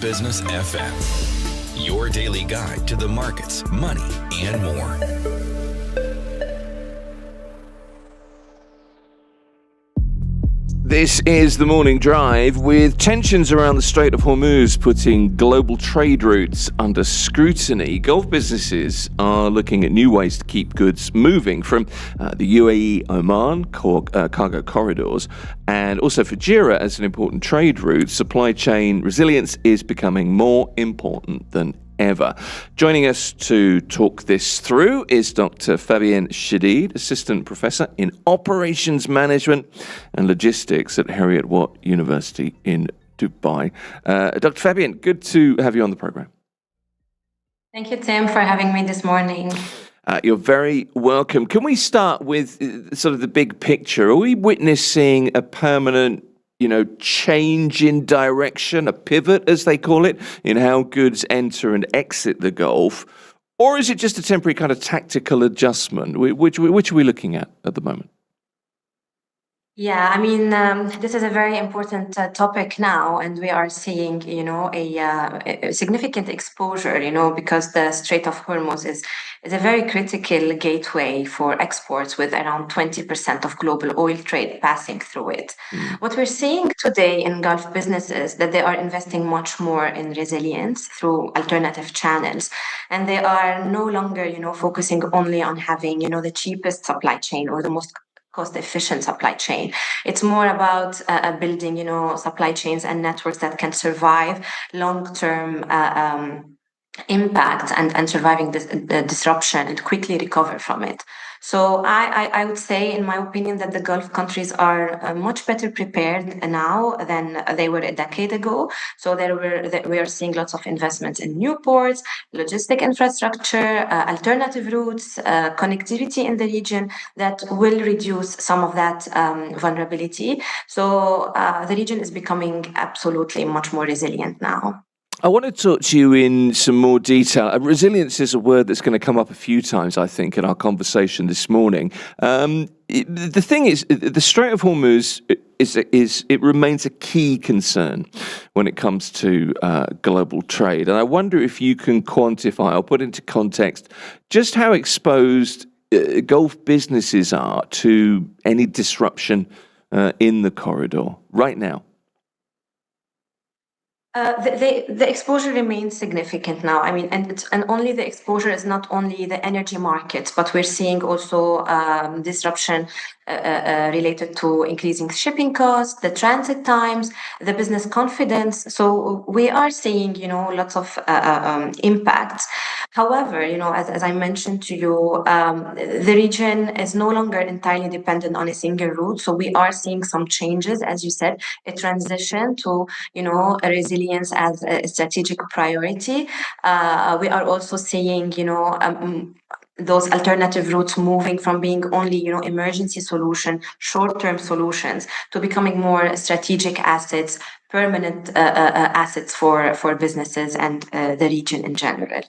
Business FM, your daily guide to the markets, money, and more. This is the Morning Drive. With tensions around the Strait of Hormuz putting global trade routes under scrutiny, Gulf businesses are looking at new ways to keep goods moving from the UAE Oman cargo corridors, and also Fujairah as an important trade route. Supply chain resilience is becoming more important than ever. Joining us to talk this through is Dr. Fabienne Shadid, Assistant Professor in Operations Management and Logistics at Heriot-Watt University in Dubai. Dr. Fabienne, good to have you on the program. Thank you, Tim, for having me this morning. You're very welcome. Can we start with sort of the big picture? Are we witnessing a permanent change in direction, a pivot, as they call it, in how goods enter and exit the Gulf? Or is it just a temporary kind of tactical adjustment? Which are we looking at the moment? Yeah, I mean, this is a very important topic now, and we are seeing, a significant exposure, because the Strait of Hormuz is a very critical gateway for exports, with around 20% of global oil trade passing through it. What we're seeing today in Gulf businesses that they are investing much more in resilience through alternative channels, and they are no longer, focusing only on having, the cheapest supply chain or the most cost-efficient supply chain. It's more about building, supply chains and networks that can survive long-term impact and surviving this disruption and quickly recover from it. So I would say, in my opinion, that the Gulf countries are much better prepared now than they were a decade ago. So we are seeing lots of investments in new ports, logistic infrastructure, alternative routes, connectivity in the region that will reduce some of that vulnerability. So the region is becoming absolutely much more resilient now. I want to talk to you in some more detail. Resilience is a word that's going to come up a few times, I think, in our conversation this morning. The thing is, the Strait of Hormuz it remains a key concern when it comes to global trade. And I wonder if you can quantify or put into context just how exposed Gulf businesses are to any disruption in the corridor right now. The exposure remains significant now. I mean, and only the exposure is not only the energy markets, but we're seeing also disruption related to increasing shipping costs, the transit times, the business confidence. So we are seeing, lots of impacts. However, as I mentioned to you, the region is no longer entirely dependent on a single route. So we are seeing some changes, as you said, a transition to, a resilience as a strategic priority. We are also seeing, those alternative routes moving from being only, emergency solution, short-term solutions, to becoming more strategic assets, permanent assets for businesses and the region in general.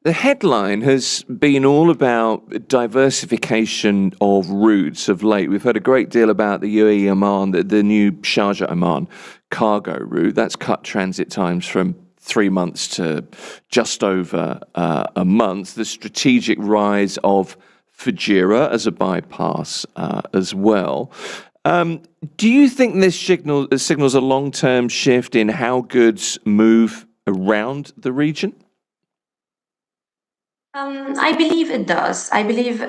The headline has been all about diversification of routes of late. We've heard a great deal about the UAE Oman, the new Sharjah Oman cargo route. That's cut transit times from 3 months to just over a month. The strategic rise of Fujairah as a bypass as well. Do you think this signals a long-term shift in how goods move around the region? I believe it does. I believe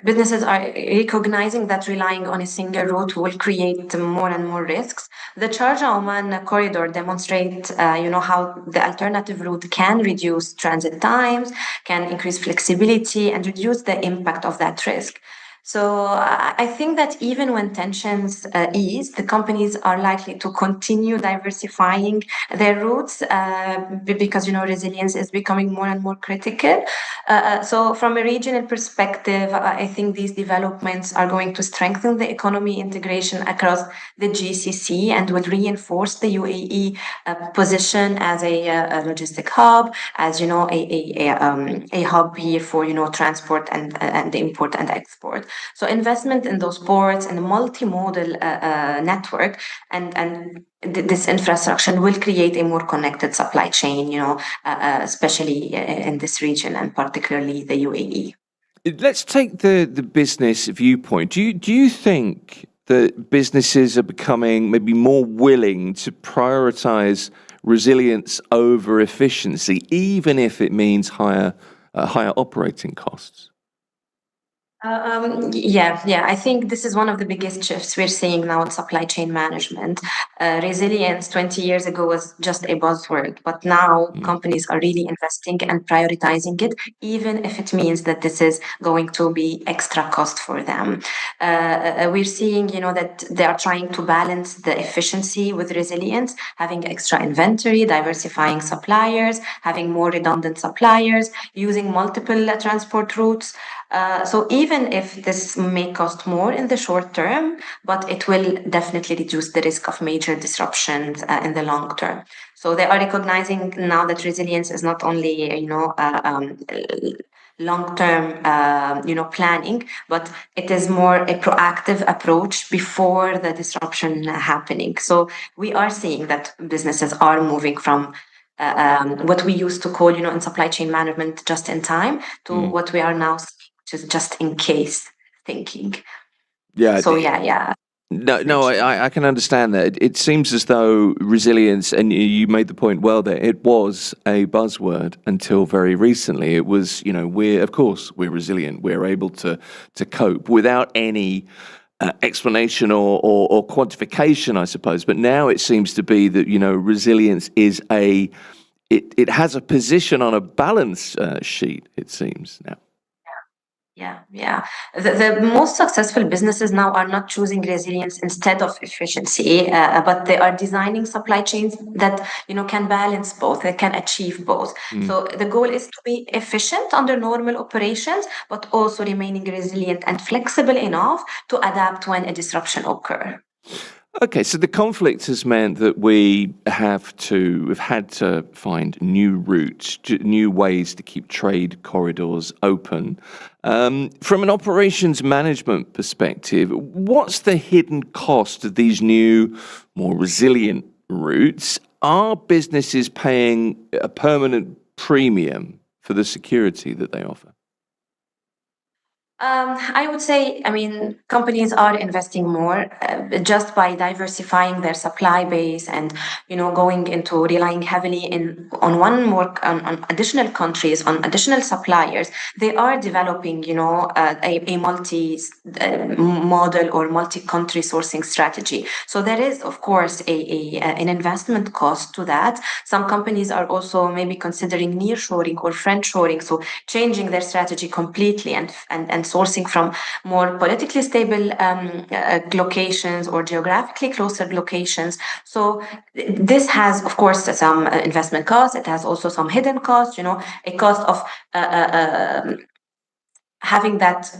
businesses are recognizing that relying on a single route will create more and more risks. The Sharjah-Oman corridor demonstrates, how the alternative route can reduce transit times, can increase flexibility, and reduce the impact of that risk. So I think that even when tensions ease, the companies are likely to continue diversifying their routes because, resilience is becoming more and more critical. So from a regional perspective, I think these developments are going to strengthen the economy integration across the GCC and will reinforce the UAE position as a logistic hub, as, a hub here for, transport and import and export. So investment in those ports and a multimodal network and this infrastructure will create a more connected supply chain, especially in this region and particularly the UAE. Let's take the business viewpoint. Do you think that businesses are becoming maybe more willing to prioritize resilience over efficiency, even if it means higher operating costs? Yeah. I think this is one of the biggest shifts we're seeing now in supply chain management. Resilience 20 years ago was just a buzzword, but now companies are really investing and prioritizing it, even if it means that this is going to be extra cost for them. We're seeing, that they are trying to balance the efficiency with resilience, having extra inventory, diversifying suppliers, having more redundant suppliers, using multiple transport routes. So even if this may cost more in the short term, but it will definitely reduce the risk of major disruptions in the long term. So they are recognizing now that resilience is not only, long-term, planning, but it is more a proactive approach before the disruption happening. So we are seeing that businesses are moving from what we used to call, in supply chain management, just in time, to what we are now seeing, which is just in case thinking. Yeah. So yeah. No, I can understand that. It seems as though resilience, and you made the point well there, it was a buzzword until very recently. It was, we're resilient. We're able to cope without any explanation or quantification, I suppose. But now it seems to be that, resilience is it has a position on a balance sheet, it seems now. Yeah. The most successful businesses now are not choosing resilience instead of efficiency, but they are designing supply chains that can balance both. They can achieve both. So the goal is to be efficient under normal operations, but also remaining resilient and flexible enough to adapt when a disruption occurs. Okay, so the conflict has meant that we've had to find new routes, new ways to keep trade corridors open. From an operations management perspective, what's the hidden cost of these new, more resilient routes? Are businesses paying a permanent premium for the security that they offer? I would say, companies are investing more just by diversifying their supply base and, going into relying heavily on additional countries, on additional suppliers. They are developing, a multi-model or multi-country sourcing strategy. So there is, of course, an investment cost to that. Some companies are also maybe considering nearshoring or friendshoring, so changing their strategy completely and sourcing from more politically stable locations or geographically closer locations. So this has, of course, some investment costs. It has also some hidden costs, a cost of having that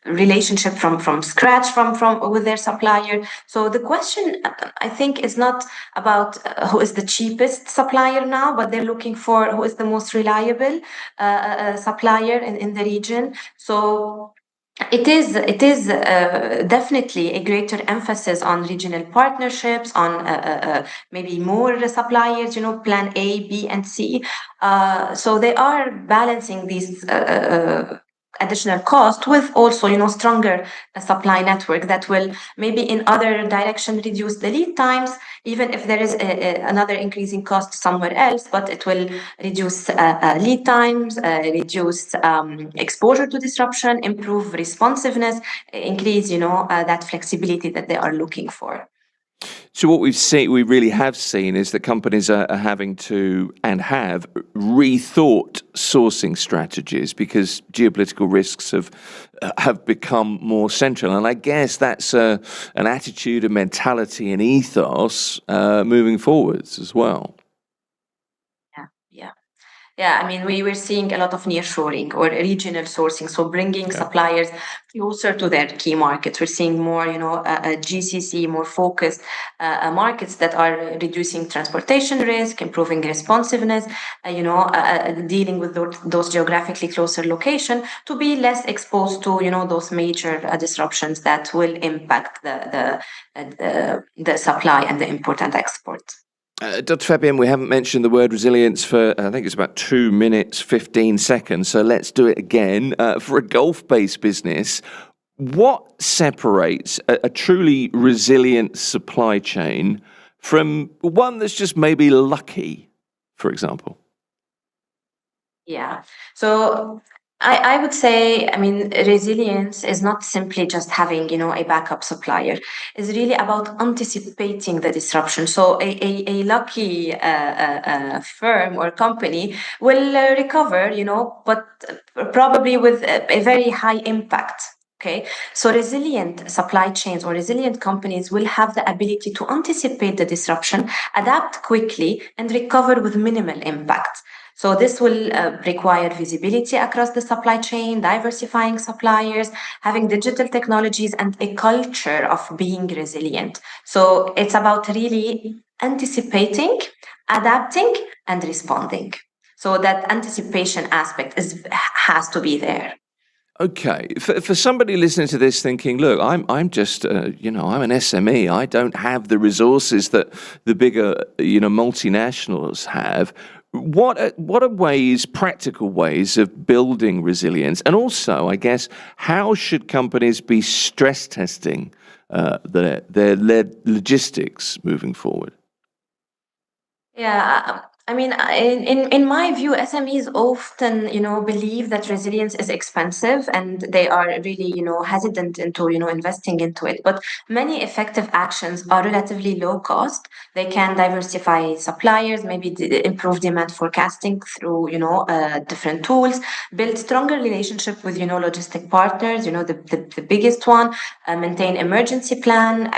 relationship from scratch from with their supplier. So the question, I think, is not about who is the cheapest supplier now, but they're looking for who is the most reliable supplier in the region. So it is definitely a greater emphasis on regional partnerships, on maybe more suppliers, plan A, B, and C. So they are balancing these additional cost with also, stronger supply network that will maybe in other direction reduce the lead times, even if there is another increasing cost somewhere else, but it will reduce lead times, reduce exposure to disruption, improve responsiveness, increase, that flexibility that they are looking for. So what we really have seen is that companies are having to and have rethought sourcing strategies because geopolitical risks have become more central. And I guess that's an attitude, a mentality, an ethos moving forwards as well. Yeah. Yeah, I mean, we were seeing a lot of nearshoring or regional sourcing, so bringing Yeah. suppliers closer to their key markets. We're seeing more, GCC, more focused markets that are reducing transportation risk, improving responsiveness, dealing with those geographically closer location to be less exposed to, those major disruptions that will impact the supply and the import and export. Dr. Fabian, we haven't mentioned the word resilience for, I think it's about 2 minutes, 15 seconds. So let's do it again. For a Gulf-based business, what separates a truly resilient supply chain from one that's just maybe lucky, for example? Yeah. So I would say, I mean, resilience is not simply just having, a backup supplier. It's really about anticipating the disruption. So a lucky firm or company will recover, but probably with a very high impact. Okay, so resilient supply chains or resilient companies will have the ability to anticipate the disruption, adapt quickly, and recover with minimal impact. So this will require visibility across the supply chain, diversifying suppliers, having digital technologies, and a culture of being resilient. So it's about really anticipating, adapting, and responding. So that anticipation aspect has to be there. Okay, for somebody listening to this thinking, look, I'm just I'm an SME. I don't have the resources that the bigger multinationals have. What are ways, practical ways of building resilience, and also, I guess, how should companies be stress testing their logistics moving forward? Yeah, I mean, in my view, SMEs often, believe that resilience is expensive and they are really, hesitant into, investing into it. But many effective actions are relatively low cost. They can diversify suppliers, maybe improve demand forecasting through, different tools, build stronger relationship with, logistic partners, the biggest one, maintain emergency plan,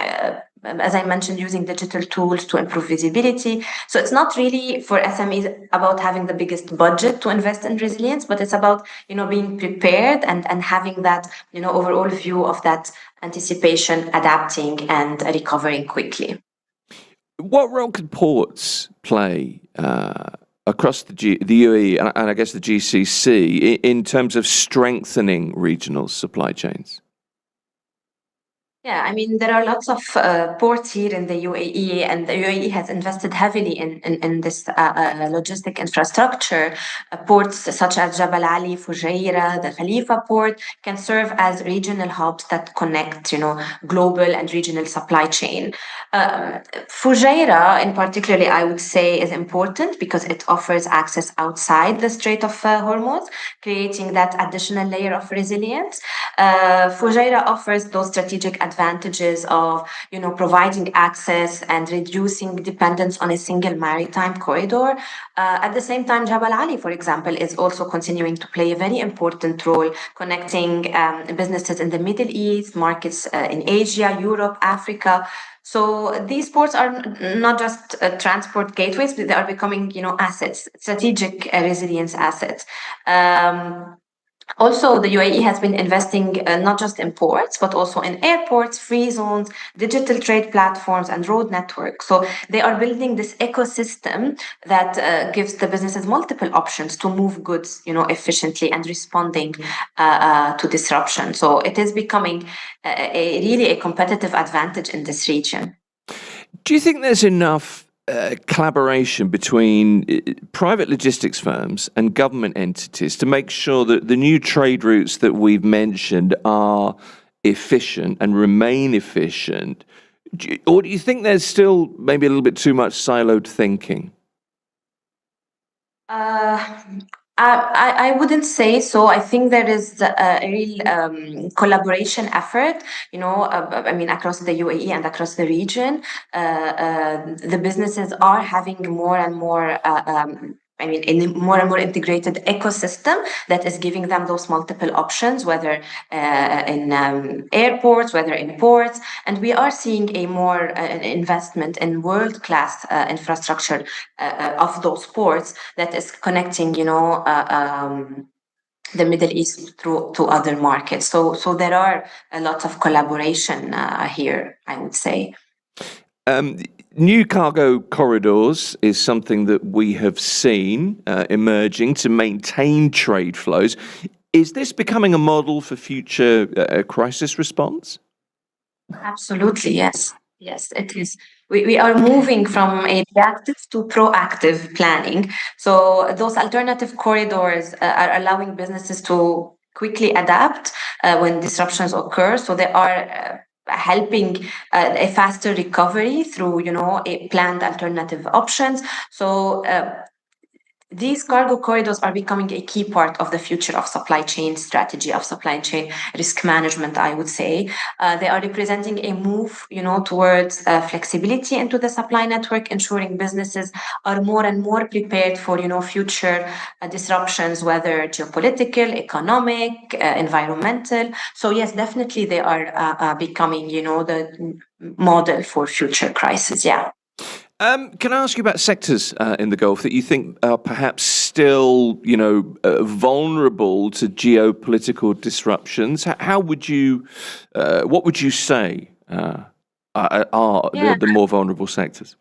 as I mentioned, using digital tools to improve visibility. So it's not really for SMEs about having the biggest budget to invest in resilience, but it's about, being prepared and having that, overall view of that anticipation, adapting and recovering quickly. What role could ports play across the UAE and I guess the GCC in terms of strengthening regional supply chains? Yeah, I mean, there are lots of ports here in the UAE, and the UAE has invested heavily in this logistic infrastructure. Ports such as Jabal Ali, Fujairah, the Khalifa port can serve as regional hubs that connect, global and regional supply chain. Fujairah, in particularly, I would say, is important because it offers access outside the Strait of Hormuz, creating that additional layer of resilience. Fujairah offers those strategic advantages of, providing access and reducing dependence on a single maritime corridor. At the same time, Jabal Ali, for example, is also continuing to play a very important role connecting businesses in the Middle East, markets in Asia, Europe, Africa. So these ports are not just transport gateways, but they are becoming, assets, strategic resilience assets. Also, the UAE has been investing not just in ports, but also in airports, free zones, digital trade platforms, and road networks. So they are building this ecosystem that gives the businesses multiple options to move goods, efficiently and responding to disruption. So it is becoming really a competitive advantage in this region. Do you think there's enough collaboration between private logistics firms and government entities to make sure that the new trade routes that we've mentioned are efficient and remain efficient? Or do you think there's still maybe a little bit too much siloed thinking? I wouldn't say so. I think there is a real collaboration effort, I mean, across the UAE and across the region. The businesses are having more and more in a more and more integrated ecosystem that is giving them those multiple options, whether in airports, whether in ports. And we are seeing a more investment in world-class infrastructure of those ports that is connecting, the Middle East through to other markets. So there are a lot of collaboration here, I would say. New cargo corridors is something that we have seen emerging to maintain trade flows. Is this becoming a model for future crisis response? Absolutely, yes. Yes, it is. We are moving from a reactive to proactive planning. So those alternative corridors are allowing businesses to quickly adapt when disruptions occur. So they are helping a faster recovery through, a planned alternative options. So these cargo corridors are becoming a key part of the future of supply chain strategy, of supply chain risk management, I would say. They are representing a move, towards flexibility into the supply network, ensuring businesses are more and more prepared for, future disruptions, whether geopolitical, economic, environmental. So yes, definitely they are becoming, the model for future crises. Yeah. Can I ask you about sectors in the Gulf that you think are perhaps still, vulnerable to geopolitical disruptions? How would you, what would you say are the more vulnerable sectors?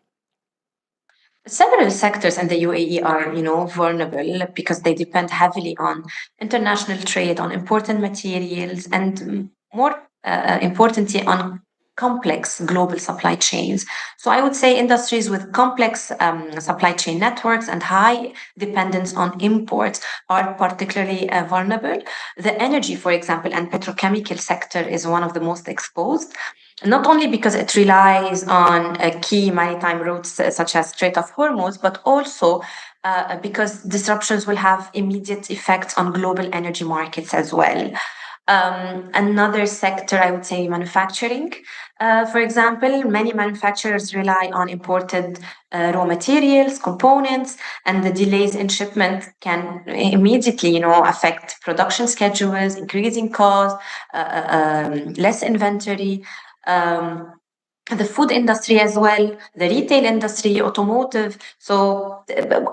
Several sectors in the UAE are, vulnerable because they depend heavily on international trade, on important materials, and more importantly, on complex global supply chains. So I would say industries with complex supply chain networks and high dependence on imports are particularly vulnerable. The energy, for example, and petrochemical sector is one of the most exposed, not only because it relies on key maritime routes such as Strait of Hormuz, but also because disruptions will have immediate effects on global energy markets as well. Another sector, I would say, manufacturing. For example, many manufacturers rely on imported raw materials, components, and the delays in shipment can immediately, affect production schedules, increasing costs, less inventory. The food industry as well, the retail industry, automotive. So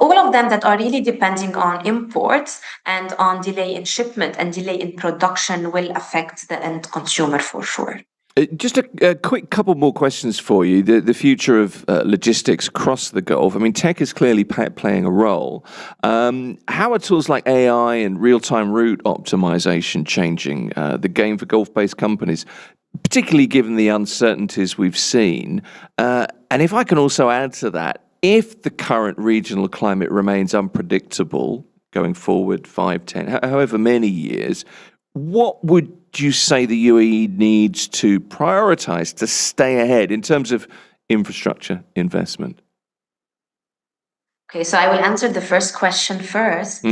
all of them that are really depending on imports and on delay in shipment and delay in production will affect the end consumer for sure. Just a quick couple more questions for you. The future of logistics across the Gulf. I mean, tech is clearly playing a role. How are tools like AI and real-time route optimization changing the game for Gulf-based companies, particularly given the uncertainties we've seen? And if I can also add to that, if the current regional climate remains unpredictable going forward 5, 10, however many years, what would you say the UAE needs to prioritize to stay ahead in terms of infrastructure investment? Okay, so I will answer the first question first.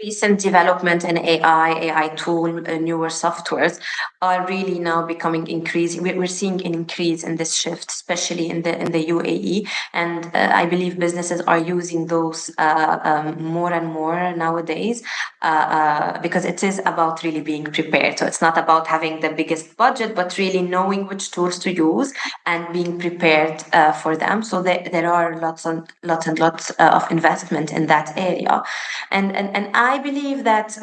Recent development in AI tool, newer softwares are really now becoming increasing. We're seeing an increase in this shift, especially in the UAE, and I believe businesses are using those more and more nowadays because it is about really being prepared. So it's not about having the biggest budget, but really knowing which tools to use and being prepared for them. So there are lots of investment in that area, and I believe that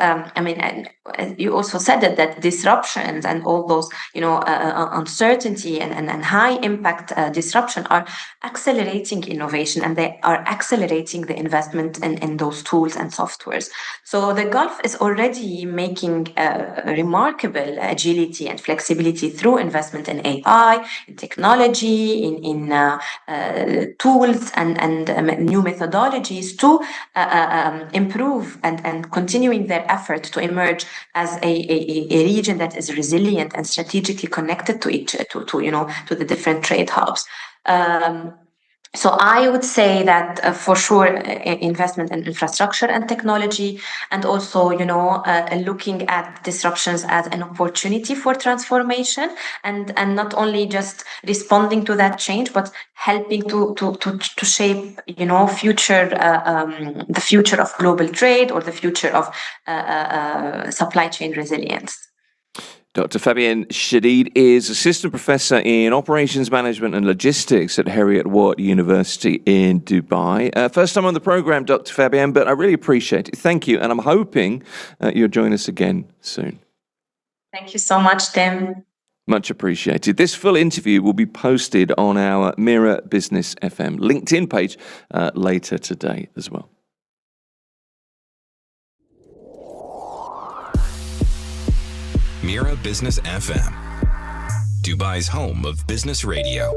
and you also said that disruptions and all those uncertainty and high impact disruption are accelerating innovation, and they are accelerating the investment in those tools and softwares. So the Gulf is already making remarkable agility and flexibility through investment in AI, in technology, in tools and new methodologies to improve and continuing their effort to emerge as a region that is resilient and strategically connected to the different trade hubs. So I would say that for sure, investment in infrastructure and technology, and also, looking at disruptions as an opportunity for transformation, and not only just responding to that change, but helping to shape, future the future of global trade, or the future of supply chain resilience. Dr. Fabienne Shadid is Assistant Professor in Operations Management and Logistics at Heriot-Watt University in Dubai. First time on the program, Dr. Fabienne, but I really appreciate it. Thank you, and I'm hoping you'll join us again soon. Thank you so much, Tim. Much appreciated. This full interview will be posted on our Mira Business FM LinkedIn page later today as well. Mira Business FM, Dubai's home of business radio.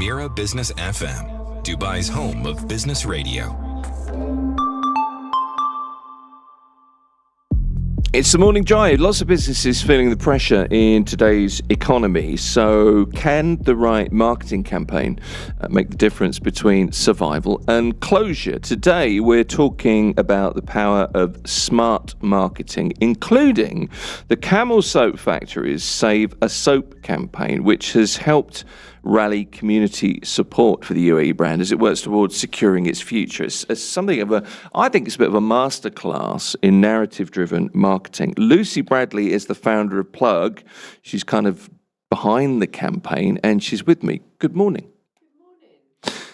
Mira Business FM, Dubai's home of business radio. It's the morning drive. Lots of businesses feeling the pressure in today's economy. So can the right marketing campaign make the difference between survival and closure? Today, we're talking about the power of smart marketing, including the Camel Soap Factory's Save a Soap campaign, which has helped rally community support for the UAE brand as it works towards securing its future. It's something of I think it's a bit of a masterclass in narrative-driven marketing. Lucy Bradley is the founder of Plug. She's kind of behind the campaign, and she's with me. Good morning.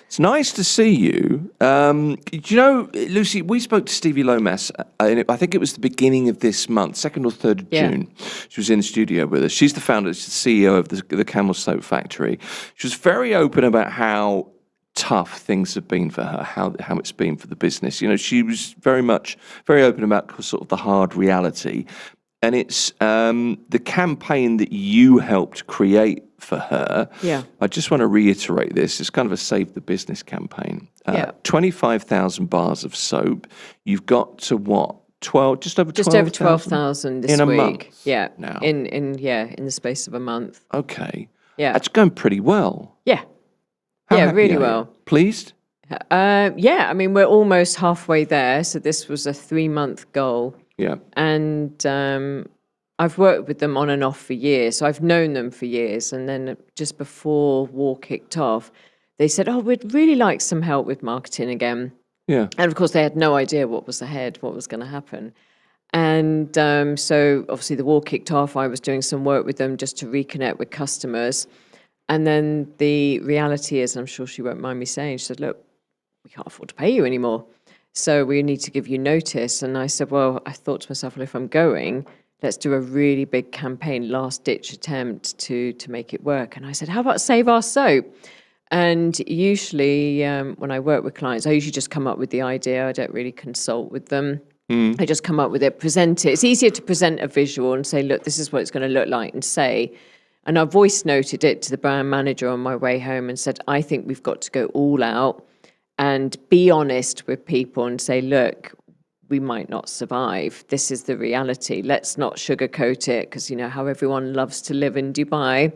It's nice to see you. Lucy, we spoke to Stevie Lomas, I think it was the beginning of this month, 2nd or 3rd of June. She was in the studio with us. She's the founder, she's the CEO of the Camel Soap Factory. She was very open about how tough things have been for her, how it's been for the business. She was very open about sort of the hard reality. And it's the campaign that you helped create for her. Yeah. I just want to reiterate this. It's kind of a Save the Business campaign. 25,000 bars of soap. You've got to what? 12, just over 12,000 this in a week. Month. Yeah. Now. In the space of a month. Okay. Yeah. That's going pretty well. Yeah. Really well. Pleased? I mean, we're almost halfway there. So this was a 3-month goal. Yeah. And I've worked with them on and off for years. So I've known them for years. And then just before war kicked off, they said, we'd really like some help with marketing again. Yeah. And of course, they had no idea what was ahead, what was going to happen. And so obviously the war kicked off. I was doing some work with them just to reconnect with customers. And then the reality is, and I'm sure she won't mind me saying, she said, look, we can't afford to pay you anymore. So we need to give you notice. And I said, well, I thought to myself, well, if I'm going, let's do a really big campaign, last ditch attempt to make it work. And I said, how about Save Our Soap? And usually when I work with clients, I usually just come up with the idea. I don't really consult with them. I just come up with it, present it. It's easier to present a visual and say, look, this is what it's going to look like, and say. And I voice noted it to the brand manager on my way home and said, I think we've got to go all out and be honest with people and say, look, we might not survive. This is the reality. Let's not sugarcoat it, because you know how everyone loves to live in Dubai.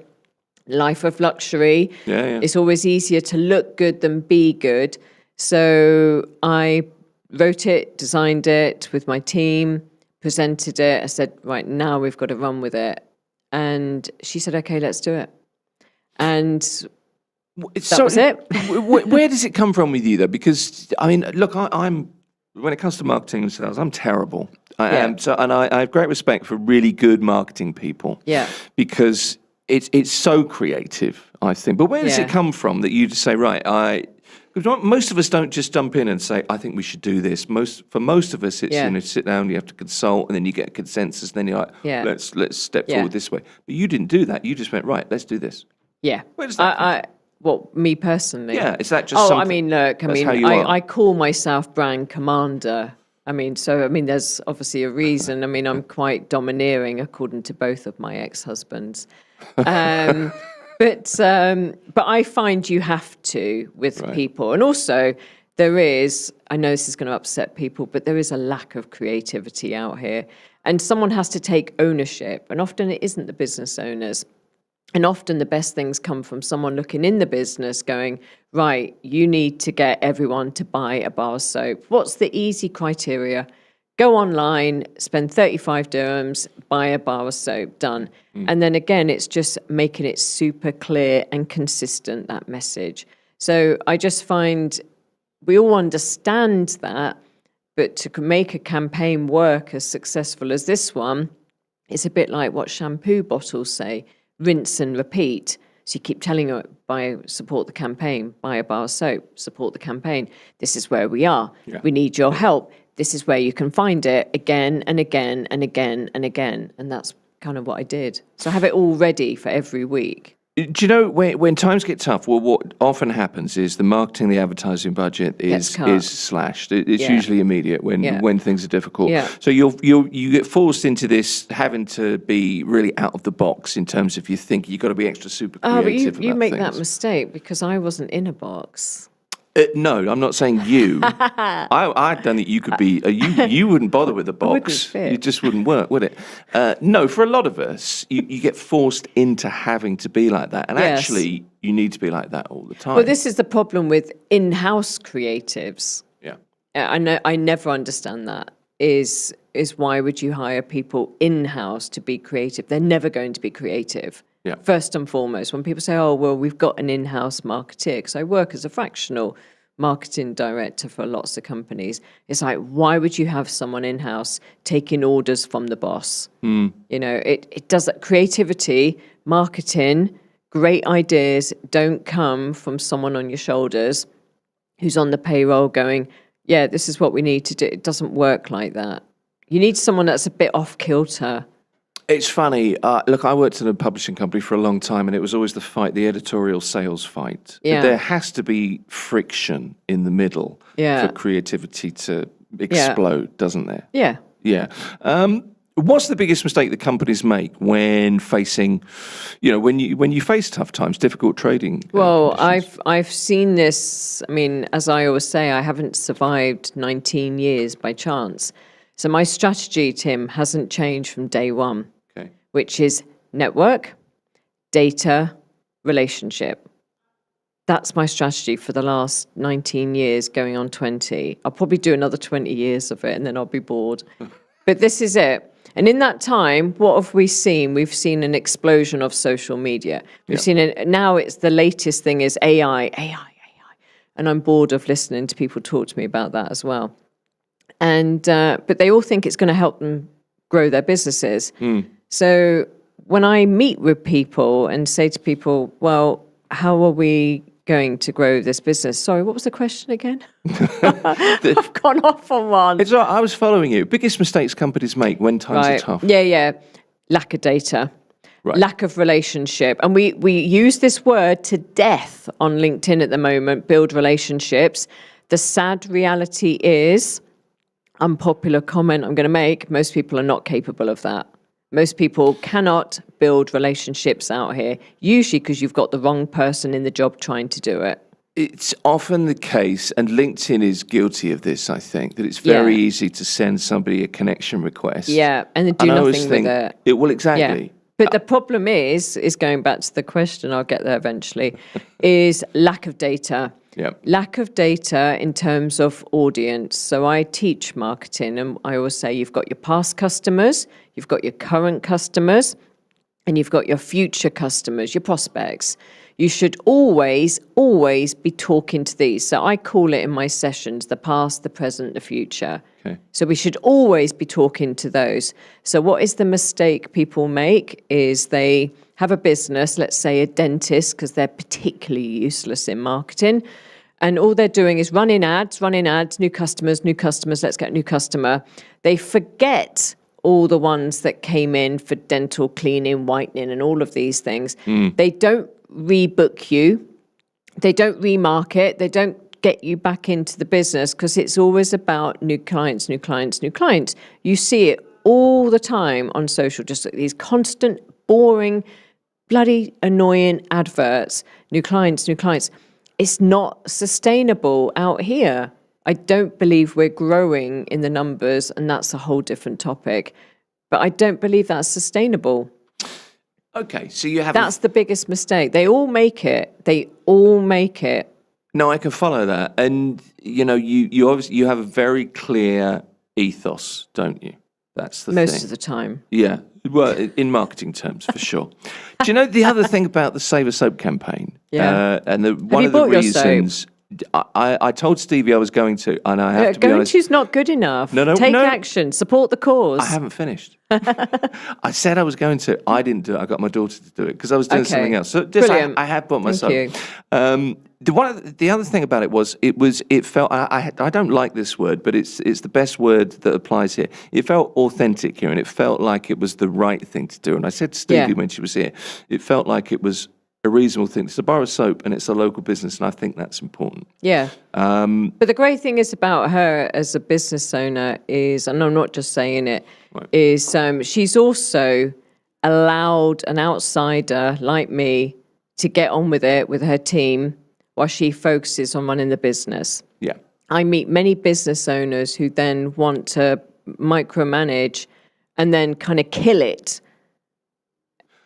Life of luxury. Yeah. It's always easier to look good than be good. So I wrote it, designed it with my team, presented it. I said, right, now we've got to run with it. And she said, okay, let's do it. And that was it. Where does it come from with you, though? Because, I mean, look, I'm when it comes to marketing and sales, I'm terrible. I am. So, and I have great respect for really good marketing people. Yeah. Because it's so creative, I think. But where does it come from that you just say, right, because most of us don't just jump in and say, I think we should do this. For most of us, it's sit down, you have to consult, and then you get a consensus, and then you're like, let's step forward this way. But you didn't do that. You just went, right, let's do this. Yeah. Where does that come from? What, me personally? Yeah, is that just something? I mean, look, I call myself brand commander. There's obviously a reason. I mean, I'm quite domineering according to both of my ex-husbands. But I find you have to with people. And also there is, I know this is going to upset people, but there is a lack of creativity out here. And someone has to take ownership. And often it isn't the business owners. And often the best things come from someone looking in the business going, right, you need to get everyone to buy a bar of soap. What's the easy criteria? Go online, spend 35 dirhams, buy a bar of soap, done. And then again, it's just making it super clear and consistent, that message. So I just find we all understand that, but to make a campaign work as successful as this one, it's a bit like what shampoo bottles say. Rinse and repeat. So you keep telling her, support the campaign, buy a bar of soap, support the campaign. This is where we are. Yeah. We need your help. This is where you can find it again and again and again and again. And that's kind of what I did. So I have it all ready for every week. Do you know when times get tough? Well, what often happens is the marketing, the advertising budget is slashed. It's usually immediate when things are difficult. Yeah. So you get forced into this having to be really out of the box in terms of you think you've got to be extra super creative. But you make that things. mistake because I wasn't in a box. No, I'm not saying you. I don't think you could be. You wouldn't bother with the box. It just wouldn't work, would it? No, for a lot of us, you get forced into having to be like that, and actually, you need to be like that all the time. Well, this is the problem with in-house creatives. Yeah, I never understand that. Is why would you hire people in-house to be creative? They're never going to be creative. Yeah. First and foremost, when people say, oh, well, we've got an in-house marketeer, because I work as a fractional marketing director for lots of companies, it's like, why would you have someone in-house taking orders from the boss? You know, it does that. Creativity, marketing, great ideas don't come from someone on your shoulders who's on the payroll going, yeah, this is what we need to do. It doesn't work like that. You need someone that's a bit off kilter. It's funny. Look, I worked in a publishing company for a long time, and it was always the editorial sales fight. Yeah. There has to be friction in the middle for creativity to explode, doesn't there? Yeah. Yeah. What's the biggest mistake that companies make when facing, when you face tough times, difficult trading? Well, conditions? I've seen this. I mean, as I always say, I haven't survived 19 years by chance. So my strategy, Tim, hasn't changed from day one, which is network, data, relationship. That's my strategy for the last 19 years, going on 20. I'll probably do another 20 years of it and then I'll be bored. But this is it. And in that time, what have we seen? We've seen an explosion of social media. We've seen it. Now it's the latest thing is AI. And I'm bored of listening to people talk to me about that as well. And but they all think it's going to help them grow their businesses. So when I meet with people and say to people, well, how are we going to grow this business? Sorry, what was the question again? I've gone off on one. It's all right, I was following you. Biggest mistakes companies make when times are tough. Yeah. Lack of data. Right. Lack of relationship. And we use this word to death on LinkedIn at the moment, build relationships. The sad reality is, unpopular comment I'm going to make, most people are not capable of that. Most people cannot build relationships out here, usually because you've got the wrong person in the job trying to do it. It's often the case, and LinkedIn is guilty of this, I think, that it's very easy to send somebody a connection request. Yeah, and then do nothing with it. Well, exactly. Yeah. But the problem is going back to the question, I'll get there eventually, is lack of data. Yep. Lack of data in terms of audience. So I teach marketing and I always say you've got your past customers, you've got your current customers, and you've got your future customers, your prospects. You should always be talking to these. So I call it in my sessions, the past, the present, the future. Okay. So we should always be talking to those. So what is the mistake people make is they have a business, let's say a dentist, because they're particularly useless in marketing. And all they're doing is running ads, new customers, let's get a new customer. They forget all the ones that came in for dental cleaning, whitening, and all of these things. They don't rebook you. They don't remarket. They don't get you back into the business because it's always about new clients. You see it all the time on social, just like these constant, boring, bloody annoying adverts. New clients. It's not sustainable out here. I don't believe we're growing in the numbers, and that's a whole different topic. But I don't believe that's sustainable. Okay, so you have... That's the biggest mistake. They all make it. No, I can follow that. And, you obviously, you have a very clear ethos, don't you? That's the thing. Most of the time. Yeah. Well, in marketing terms, for sure. Do you know the other thing about the Save a Soap campaign? Yeah. And one of the reasons... I told Stevie I was going to, and I have to be honest... Going to's not good enough. No. Take action. Support the cause. I haven't finished. I said I was going to. I didn't do it. I got my daughter to do it because I was doing something else. So brilliant. I had bought myself. Thank you. The other thing about it felt. I don't like this word, but it's the best word that applies here. It felt authentic here, and it felt like it was the right thing to do. And I said to Stevie when she was here, it felt like it was a reasonable thing. It's a bar of soap and it's a local business, and I think that's important. Yeah. But the great thing is about her as a business owner is, and I'm not just saying it, is she's also allowed an outsider like me to get on with it with her team while she focuses on running the business. Yeah. I meet many business owners who then want to micromanage and then kind of kill it.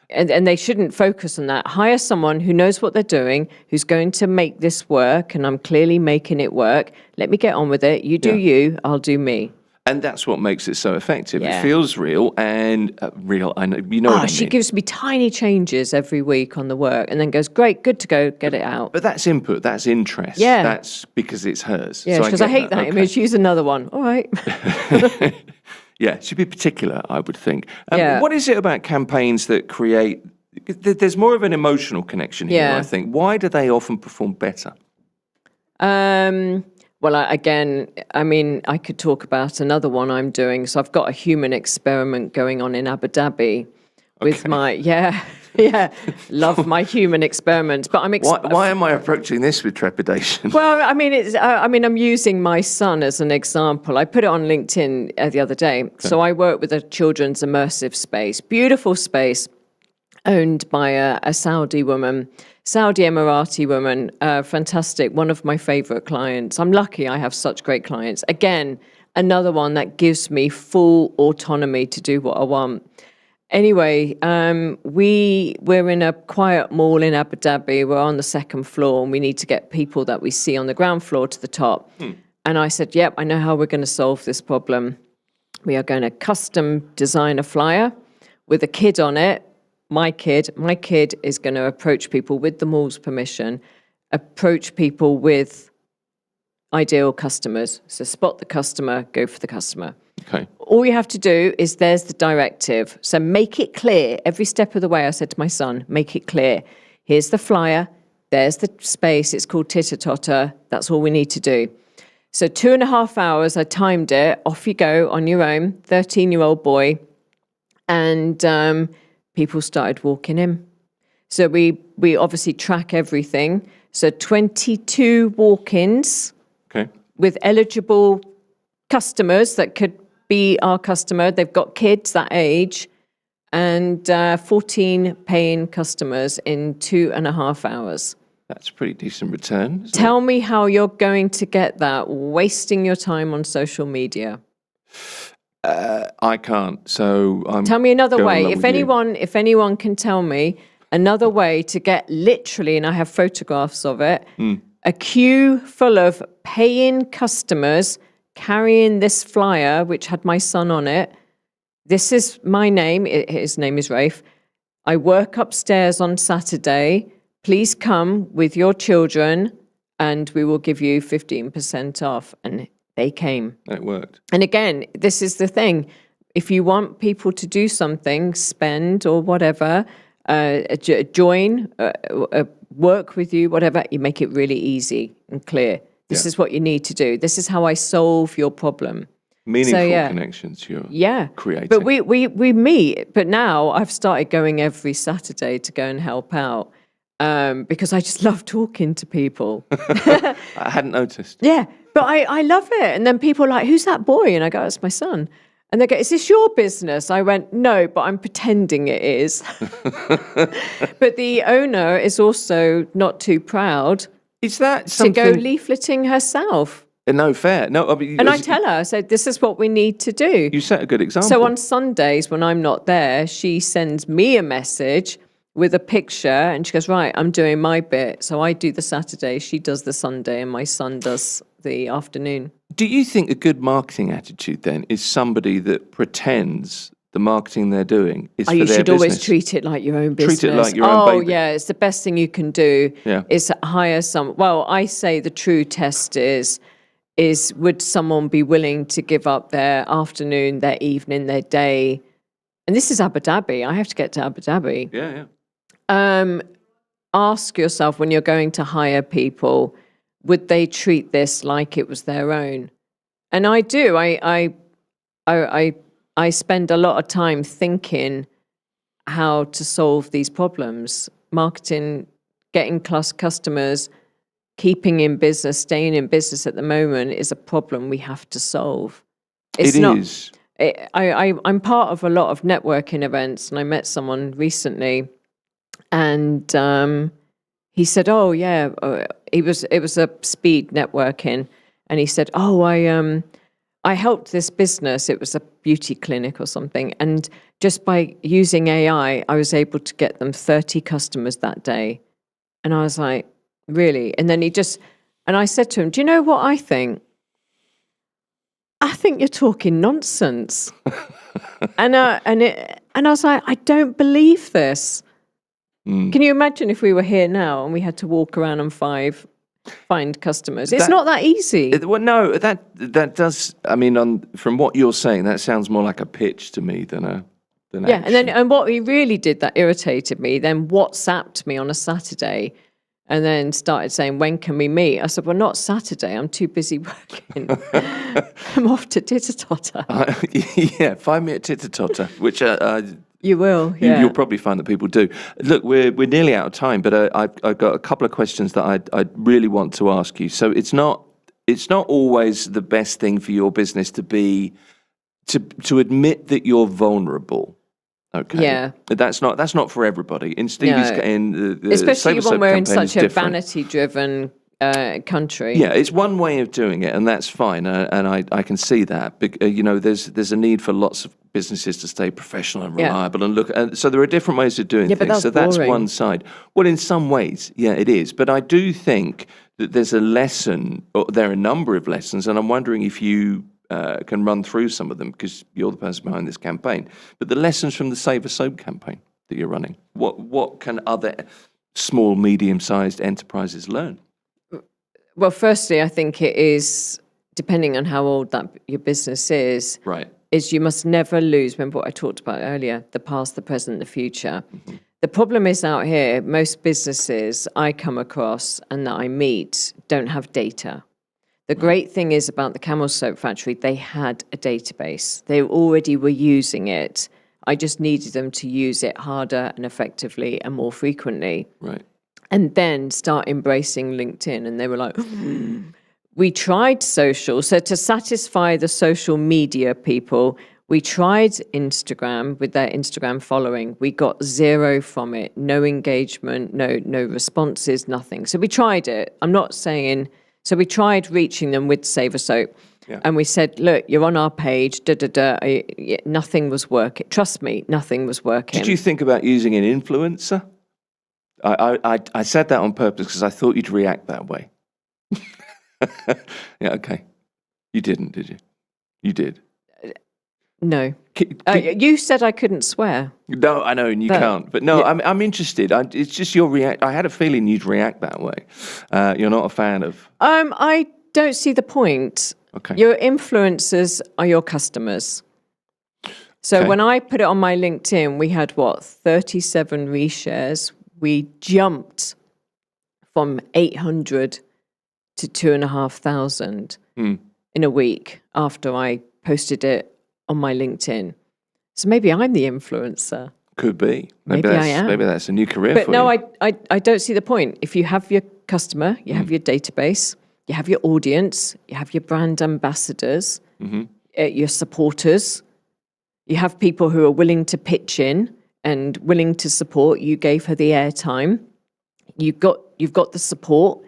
And they shouldn't focus on that. Hire someone who knows what they're doing, who's going to make this work, and I'm clearly making it work. Let me get on with it. You do you, I'll do me. And that's what makes it so effective. Yeah. It feels real and real. I know, you know what I mean. She gives me tiny changes every week on the work and then goes, great, good to go, get it out. But that's input, that's interest. Yeah. That's because it's hers. Yeah, because I hate that image. Use another one. All right. Yeah, should be particular, I would think. Yeah. What is it about campaigns that create... There's more of an emotional connection here, I think. Why do they often perform better? Well, again, I mean, I could talk about another one I'm doing. So I've got a human experiment going on in Abu Dhabi with my... love my human experiments. But Why am I approaching this with trepidation? Well, I mean, I'm using my son as an example. I put it on LinkedIn the other day. Okay. So I work with a children's immersive space, beautiful space, owned by a Saudi Emirati woman, fantastic, one of my favorite clients. I'm lucky I have such great clients. Again, another one that gives me full autonomy to do what I want. Anyway, we're in a quiet mall in Abu Dhabi. We're on the second floor, and we need to get people that we see on the ground floor to the top. And I said, yep, I know how we're going to solve this problem. We are going to custom design a flyer with a kid on it. My kid is going to approach people with the mall's permission, approach people with ideal customers. So spot the customer, go for the customer. Okay. All you have to do is there's the directive. So make it clear every step of the way. I said to my son, make it clear. Here's the flyer. There's the space. It's called Titter Totter. That's all we need to do. So 2.5 hours, I timed it. Off you go on your own, 13-year-old boy. And people started walking in. So we obviously track everything. So 22 walk-ins with eligible customers that could be our customer. They've got kids that age, and 14 paying customers in 2.5 hours. That's a pretty decent return. Tell me how you're going to get that wasting your time on social media. I can't. So tell me another way. If anyone can tell me another way to get literally, and I have photographs of it, a queue full of paying customers carrying this flyer, which had my son on it. This is my name. His name is Rafe. I work upstairs on Saturday. Please come with your children and we will give you 15% off. And they came. It worked. And again, this is the thing. If you want people to do something, spend or whatever, join, work with you, whatever, you make it really easy and clear. This is what you need to do. This is how I solve your problem. Meaningful connections you're creating. But we meet. But now I've started going every Saturday to go and help out because I just love talking to people. I hadn't noticed. Yeah, but I love it. And then people are like, who's that boy? And I go, it's my son. And they go, is this your business? I went, no, but I'm pretending it is. But the owner is also not too proud. Is that something... to go leafleting herself. No, fair. No, I mean, and I tell her, I said, this is what we need to do. You set a good example. So on Sundays when I'm not there, she sends me a message with a picture and she goes, right, I'm doing my bit. So I do the Saturday, she does the Sunday, and my son does the afternoon. Do you think a good marketing attitude then is somebody that pretends the marketing they're doing is for their business? You should always treat it like your own business. Treat it like your own baby. Oh, yeah, it's the best thing you can do is hire some... Well, I say the true test is would someone be willing to give up their afternoon, their evening, their day? And this is Abu Dhabi. I have to get to Abu Dhabi. Yeah. Ask yourself when you're going to hire people, would they treat this like it was their own? And I do. I spend a lot of time thinking how to solve these problems. marketing, getting customers, keeping in business, staying in business at the moment is a problem we have to solve. I'm part of a lot of networking events, and I met someone recently, and he said, "Oh yeah," it was a speed networking, and he said, "Oh, I helped this business. It was a beauty clinic or something, and just by using AI, I was able to get them 30 customers that day." And I was like, "Really?" And then I said to him, "Do you know what I think? I think you're talking nonsense." and I was like, "I don't believe this." Can you imagine if we were here now and we had to walk around and find customers? It's not that easy. Well, no, that does. I mean, from what you're saying, that sounds more like a pitch to me than yeah. action. And what he really did that irritated me. Then WhatsApped me on a Saturday, and then started saying, "When can we meet?" I said, "Well, not Saturday. I'm too busy working. I'm off to titter-totter." 5-minute titter-totter, which you will. Yeah. You'll probably find that people do. Look, we're nearly out of time, but I've got a couple of questions that I really want to ask you. So it's not always the best thing for your business to admit that you're vulnerable. Okay. Yeah. That's not for everybody. In Stevie's, especially when we're in such a different. vanity-driven country. Yeah, it's one way of doing it, and that's fine, and I can see that. But, there's a need for lots of businesses to stay professional and reliable and look. So there are different ways of doing things. But that's one side. Well, in some ways, yeah, it is. But I do think that there's a lesson, or there are a number of lessons, and I'm wondering if you can run through some of them because you're the person behind this campaign. But the lessons from the Save a Soap campaign that you're running, what can other small, medium-sized enterprises learn? Well, firstly, I think it is, depending on how old that your business is, right, is you must never lose, remember what I talked about earlier, the past, the present, the future. Mm-hmm. The problem is out here, most businesses I come across and that I meet don't have data. The great thing is about the Camel Soap Factory, they had a database. They already were using it. I just needed them to use it harder and effectively and more frequently. Right. And then start embracing LinkedIn. And they were like, we tried social. So to satisfy the social media people, we tried Instagram with their Instagram following. We got 0 from it, no engagement, no responses, nothing. So we tried it. I'm not saying... So we tried reaching them with Save a Soap. Yeah. And we said, look, you're on our page, nothing was working. Trust me, nothing was working. Did you think about using an influencer? I said that on purpose because I thought you'd react that way. Yeah, okay. You didn't, did you? You did. No. You said I couldn't swear. No, I know, and you can't. But no, yeah. I'm interested. It's just your react. I had a feeling you'd react that way. You're not a fan of... I don't see the point. Okay. Your influencers are your customers. So when I put it on my LinkedIn, we had, 37 reshares. We jumped from 800 to 2,500 in a week after I posted it on my LinkedIn. So maybe I'm the influencer. Could be. Maybe I am. Maybe that's a new career for you. But no, I don't see the point. If you have your customer, you have your database, you have your audience, you have your brand ambassadors, your supporters, you have people who are willing to pitch in and willing to support. You gave her the airtime. You've got the support.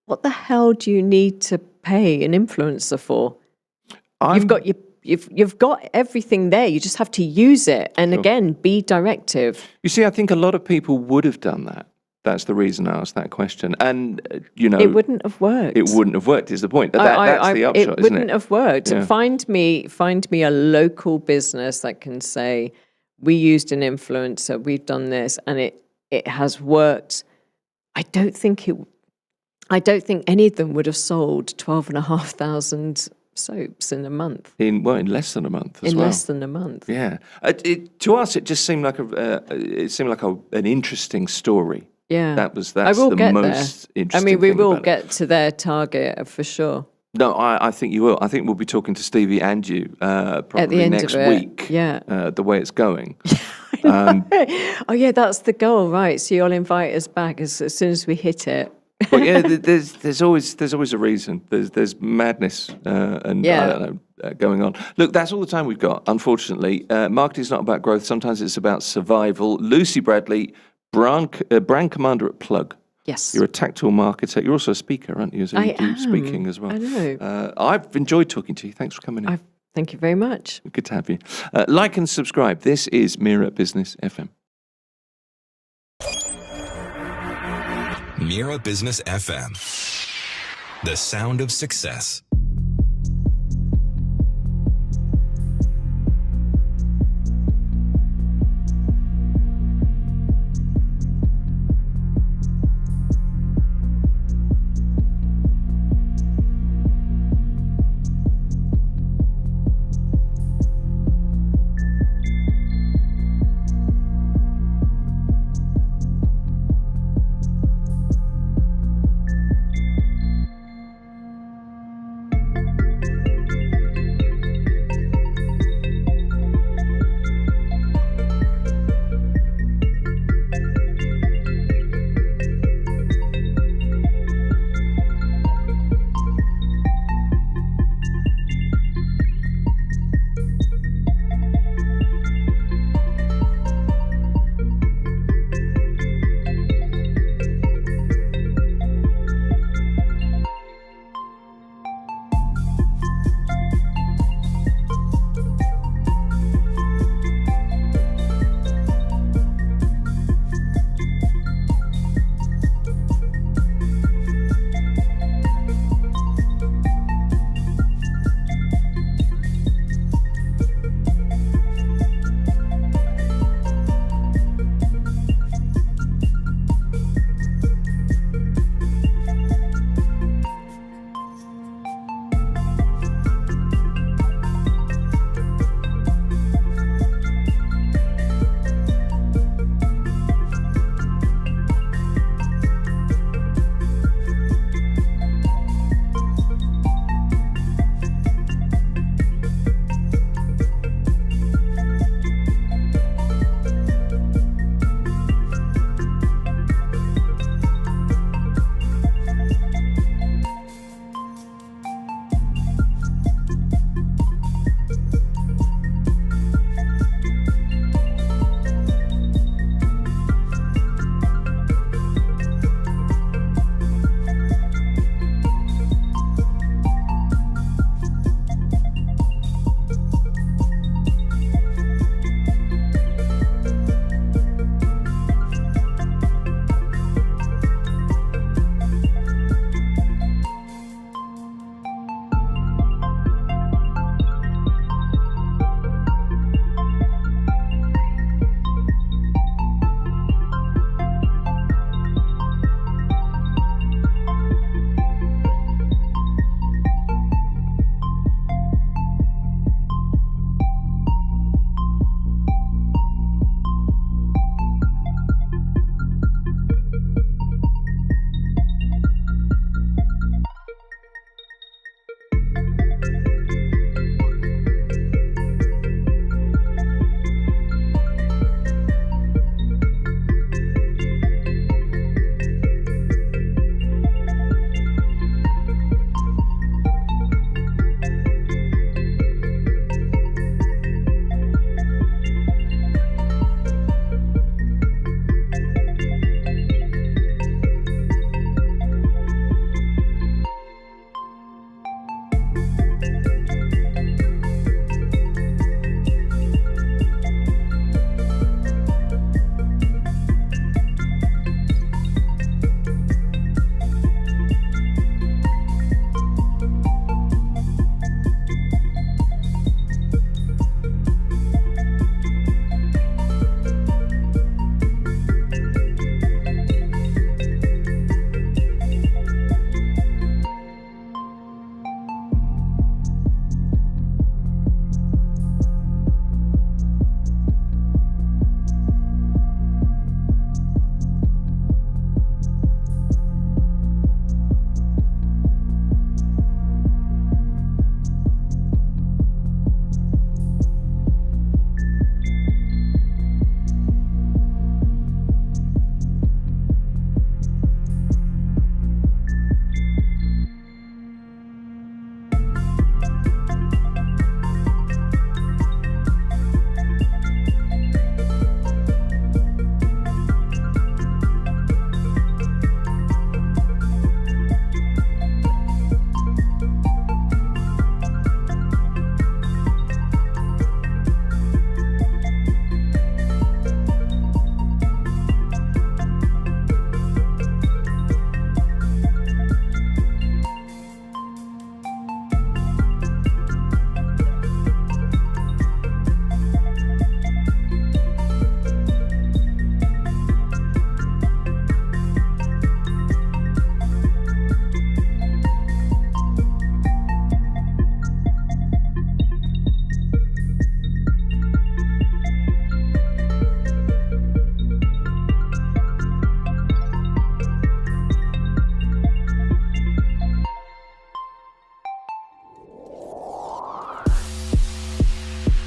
What the hell do you need to pay an influencer for? You've got everything there. You just have to use it. And again, be directive. You see, I think a lot of people would have done that. That's the reason I asked that question. And, it wouldn't have worked. It wouldn't have worked is the point. That's the upshot, isn't it? It wouldn't have worked. Yeah. Find me a local business that can say, we used an influencer, we've done this, and it has worked. I don't think any of them would have sold 12,500 soaps in a month. In less than a month as well. In less than a month. Yeah. To us, it just seemed like an interesting story. Yeah. That's the most interesting I mean, we will about get to their target for sure. No, I think you will. I think we'll be talking to Stevie and you probably at the end next of it. week. Yeah. The way it's going. I Oh yeah, that's the goal, right? So you'll invite us back as soon as we hit it. But yeah, there's always a reason. There's madness and I don't know going on. Look, that's all the time we've got. Unfortunately, marketing is not about growth. Sometimes it's about survival. Lucy Bradley, brand commander at Plug. Yes. You're a tactile marketer. You're also a speaker, aren't you? So you do speaking as well. I know. I've enjoyed talking to you. Thanks for coming in. Thank you very much. Good to have you. Like and subscribe. This is Mira Business FM. Mira Business FM. The sound of success.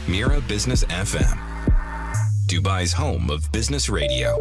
Mira Business FM, Dubai's home of business radio.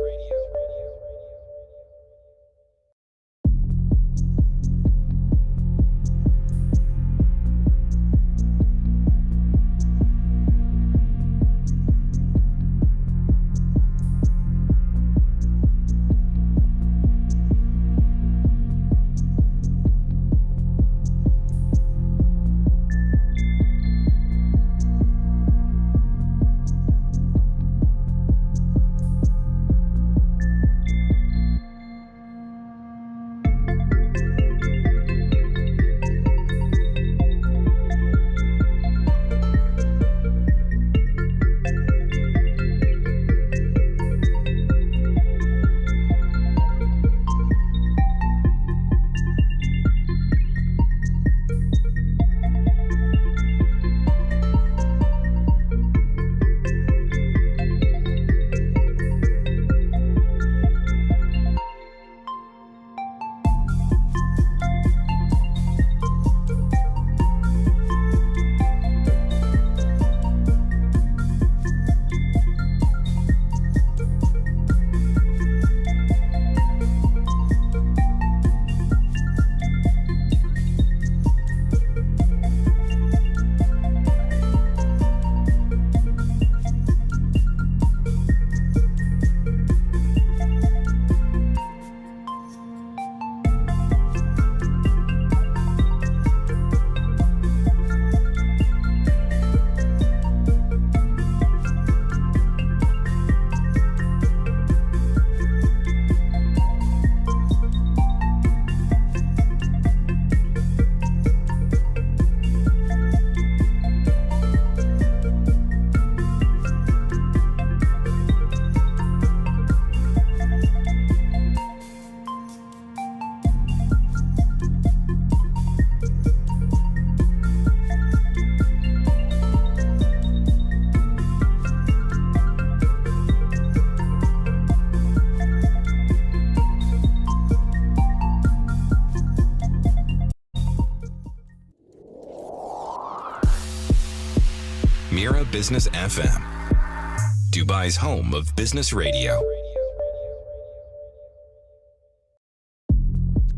Mira Business FM, Dubai's home of business radio.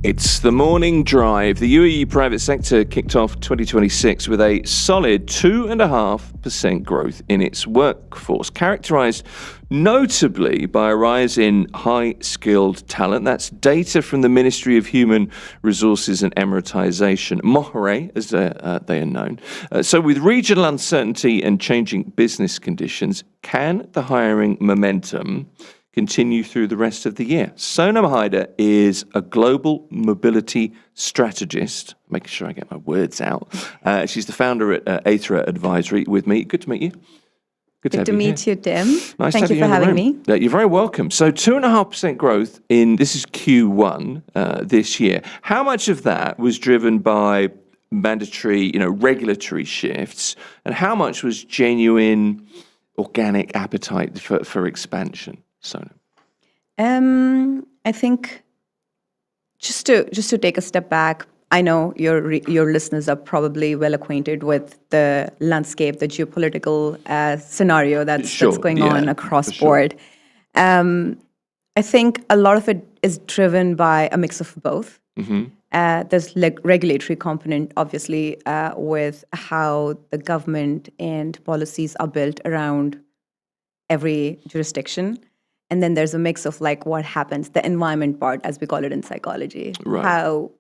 It's the morning drive. The UAE private sector kicked off 2026 with a solid 2.5% growth in its workforce, characterized notably by a rise in high-skilled talent. That's data from the Ministry of Human Resources and Emiratization, MOHRE, as they are known. So with regional uncertainty and changing business conditions, can the hiring momentum continue through the rest of the year? Sonam Haider is a global mobility strategist. Making sure I get my words out. She's the founder at Aethra Advisory with me. Good to meet you. Good to meet you, Tim. Nice Thank to you have for you in the having room. me. You're very welcome. So 2.5% growth this is Q1 this year. How much of that was driven by mandatory, regulatory shifts, and how much was genuine organic appetite for expansion? Sonam. I think just to take a step back, I know your listeners are probably well acquainted with the landscape, the geopolitical scenario that's going on across board. I think a lot of it is driven by a mix of both. There's regulatory component, obviously, with how the government and policies are built around every jurisdiction. And then there's a mix of what happens, the environment part, as we call it in psychology. Right. How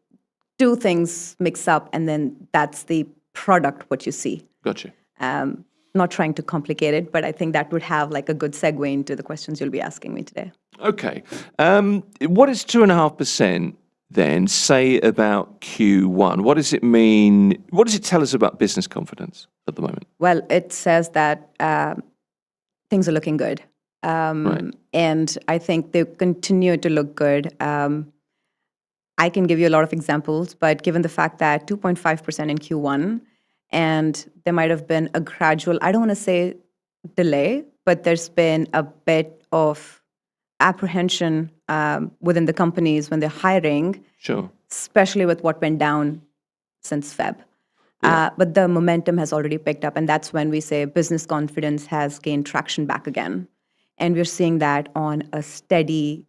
two things mix up, and then that's the product, what you see. Gotcha. Not trying to complicate it, but I think that would have a good segue into the questions you'll be asking me today. Okay. What does 2.5% then say about Q1? What does it mean? What does it tell us about business confidence at the moment? Well, it says that things are looking good. Right. And I think they continue to look good. I can give you a lot of examples, but given the fact that 2.5% in Q1, and there might have been a gradual, I don't want to say delay, but there's been a bit of apprehension within the companies when they're hiring, Sure. especially with what went down since Feb. But the momentum has already picked up, and that's when we say business confidence has gained traction back again. And we're seeing that on a steady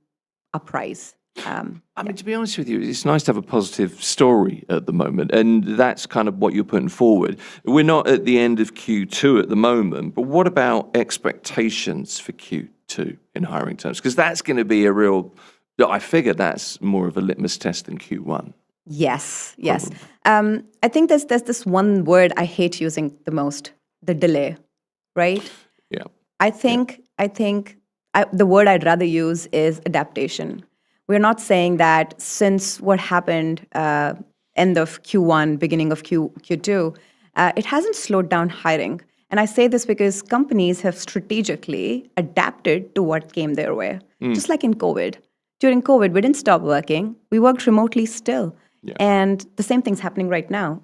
uprise. I mean, to be honest with you, it's nice to have a positive story at the moment, and that's kind of what you're putting forward. We're not at the end of Q2 at the moment, but what about expectations for Q2 in hiring terms? Because that's going to be a real, I figure that's more of a litmus test than Q1. Yes. I think there's this one word I hate using the most, the delay, right? Yeah. I think the word I'd rather use is adaptation. We're not saying that since what happened end of Q1, beginning of Q2, it hasn't slowed down hiring. And I say this because companies have strategically adapted to what came their way. Just like in COVID. During COVID, we didn't stop working. We worked remotely still. Yeah. And the same thing's happening right now.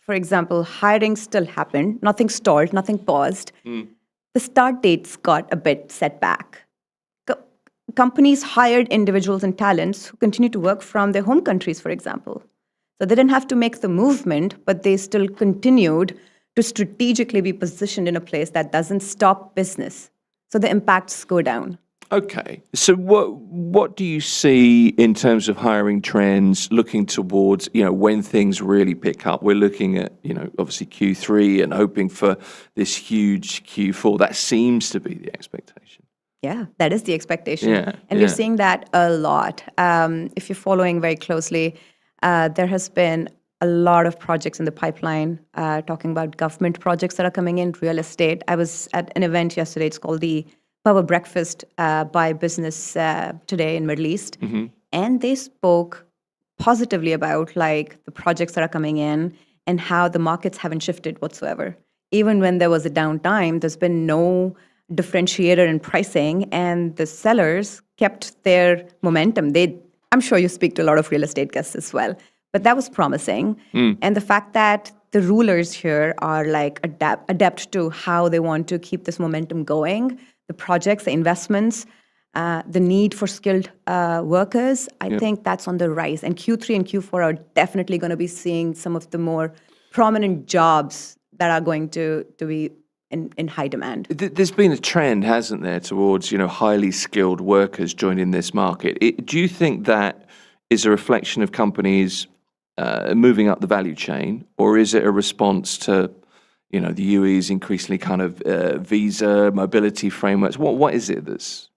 For example, hiring still happened. Nothing stalled, nothing paused. The start dates got a bit set back. Companies hired individuals and talents who continue to work from their home countries, for example. So they didn't have to make the movement, but they still continued to strategically be positioned in a place that doesn't stop business. So the impacts go down. Okay. So what do you see in terms of hiring trends looking towards, when things really pick up? We're looking at, obviously Q3 and hoping for this huge Q4. That seems to be the expectation. Yeah, that is the expectation. Yeah, and we're seeing that a lot. If you're following very closely, there has been a lot of projects in the pipeline, talking about government projects that are coming in, real estate. I was at an event yesterday. It's called the Power Breakfast by Business today in Middle East. And they spoke positively about the projects that are coming in and how the markets haven't shifted whatsoever. Even when there was a downtime, there's been no differentiator in pricing, and the sellers kept their momentum. I'm sure you speak to a lot of real estate guests as well, but that was promising. And the fact that the rulers here are adept to how they want to keep this momentum going, the projects, the investments, the need for skilled workers, I think that's on the rise. And Q3 and Q4 are definitely going to be seeing some of the more prominent jobs that are going to be in high demand. There's been a trend, hasn't there, towards highly skilled workers joining this market. Do you think that is a reflection of companies moving up the value chain, or is it a response to the UAE's increasingly kind of visa mobility frameworks? What is it that's?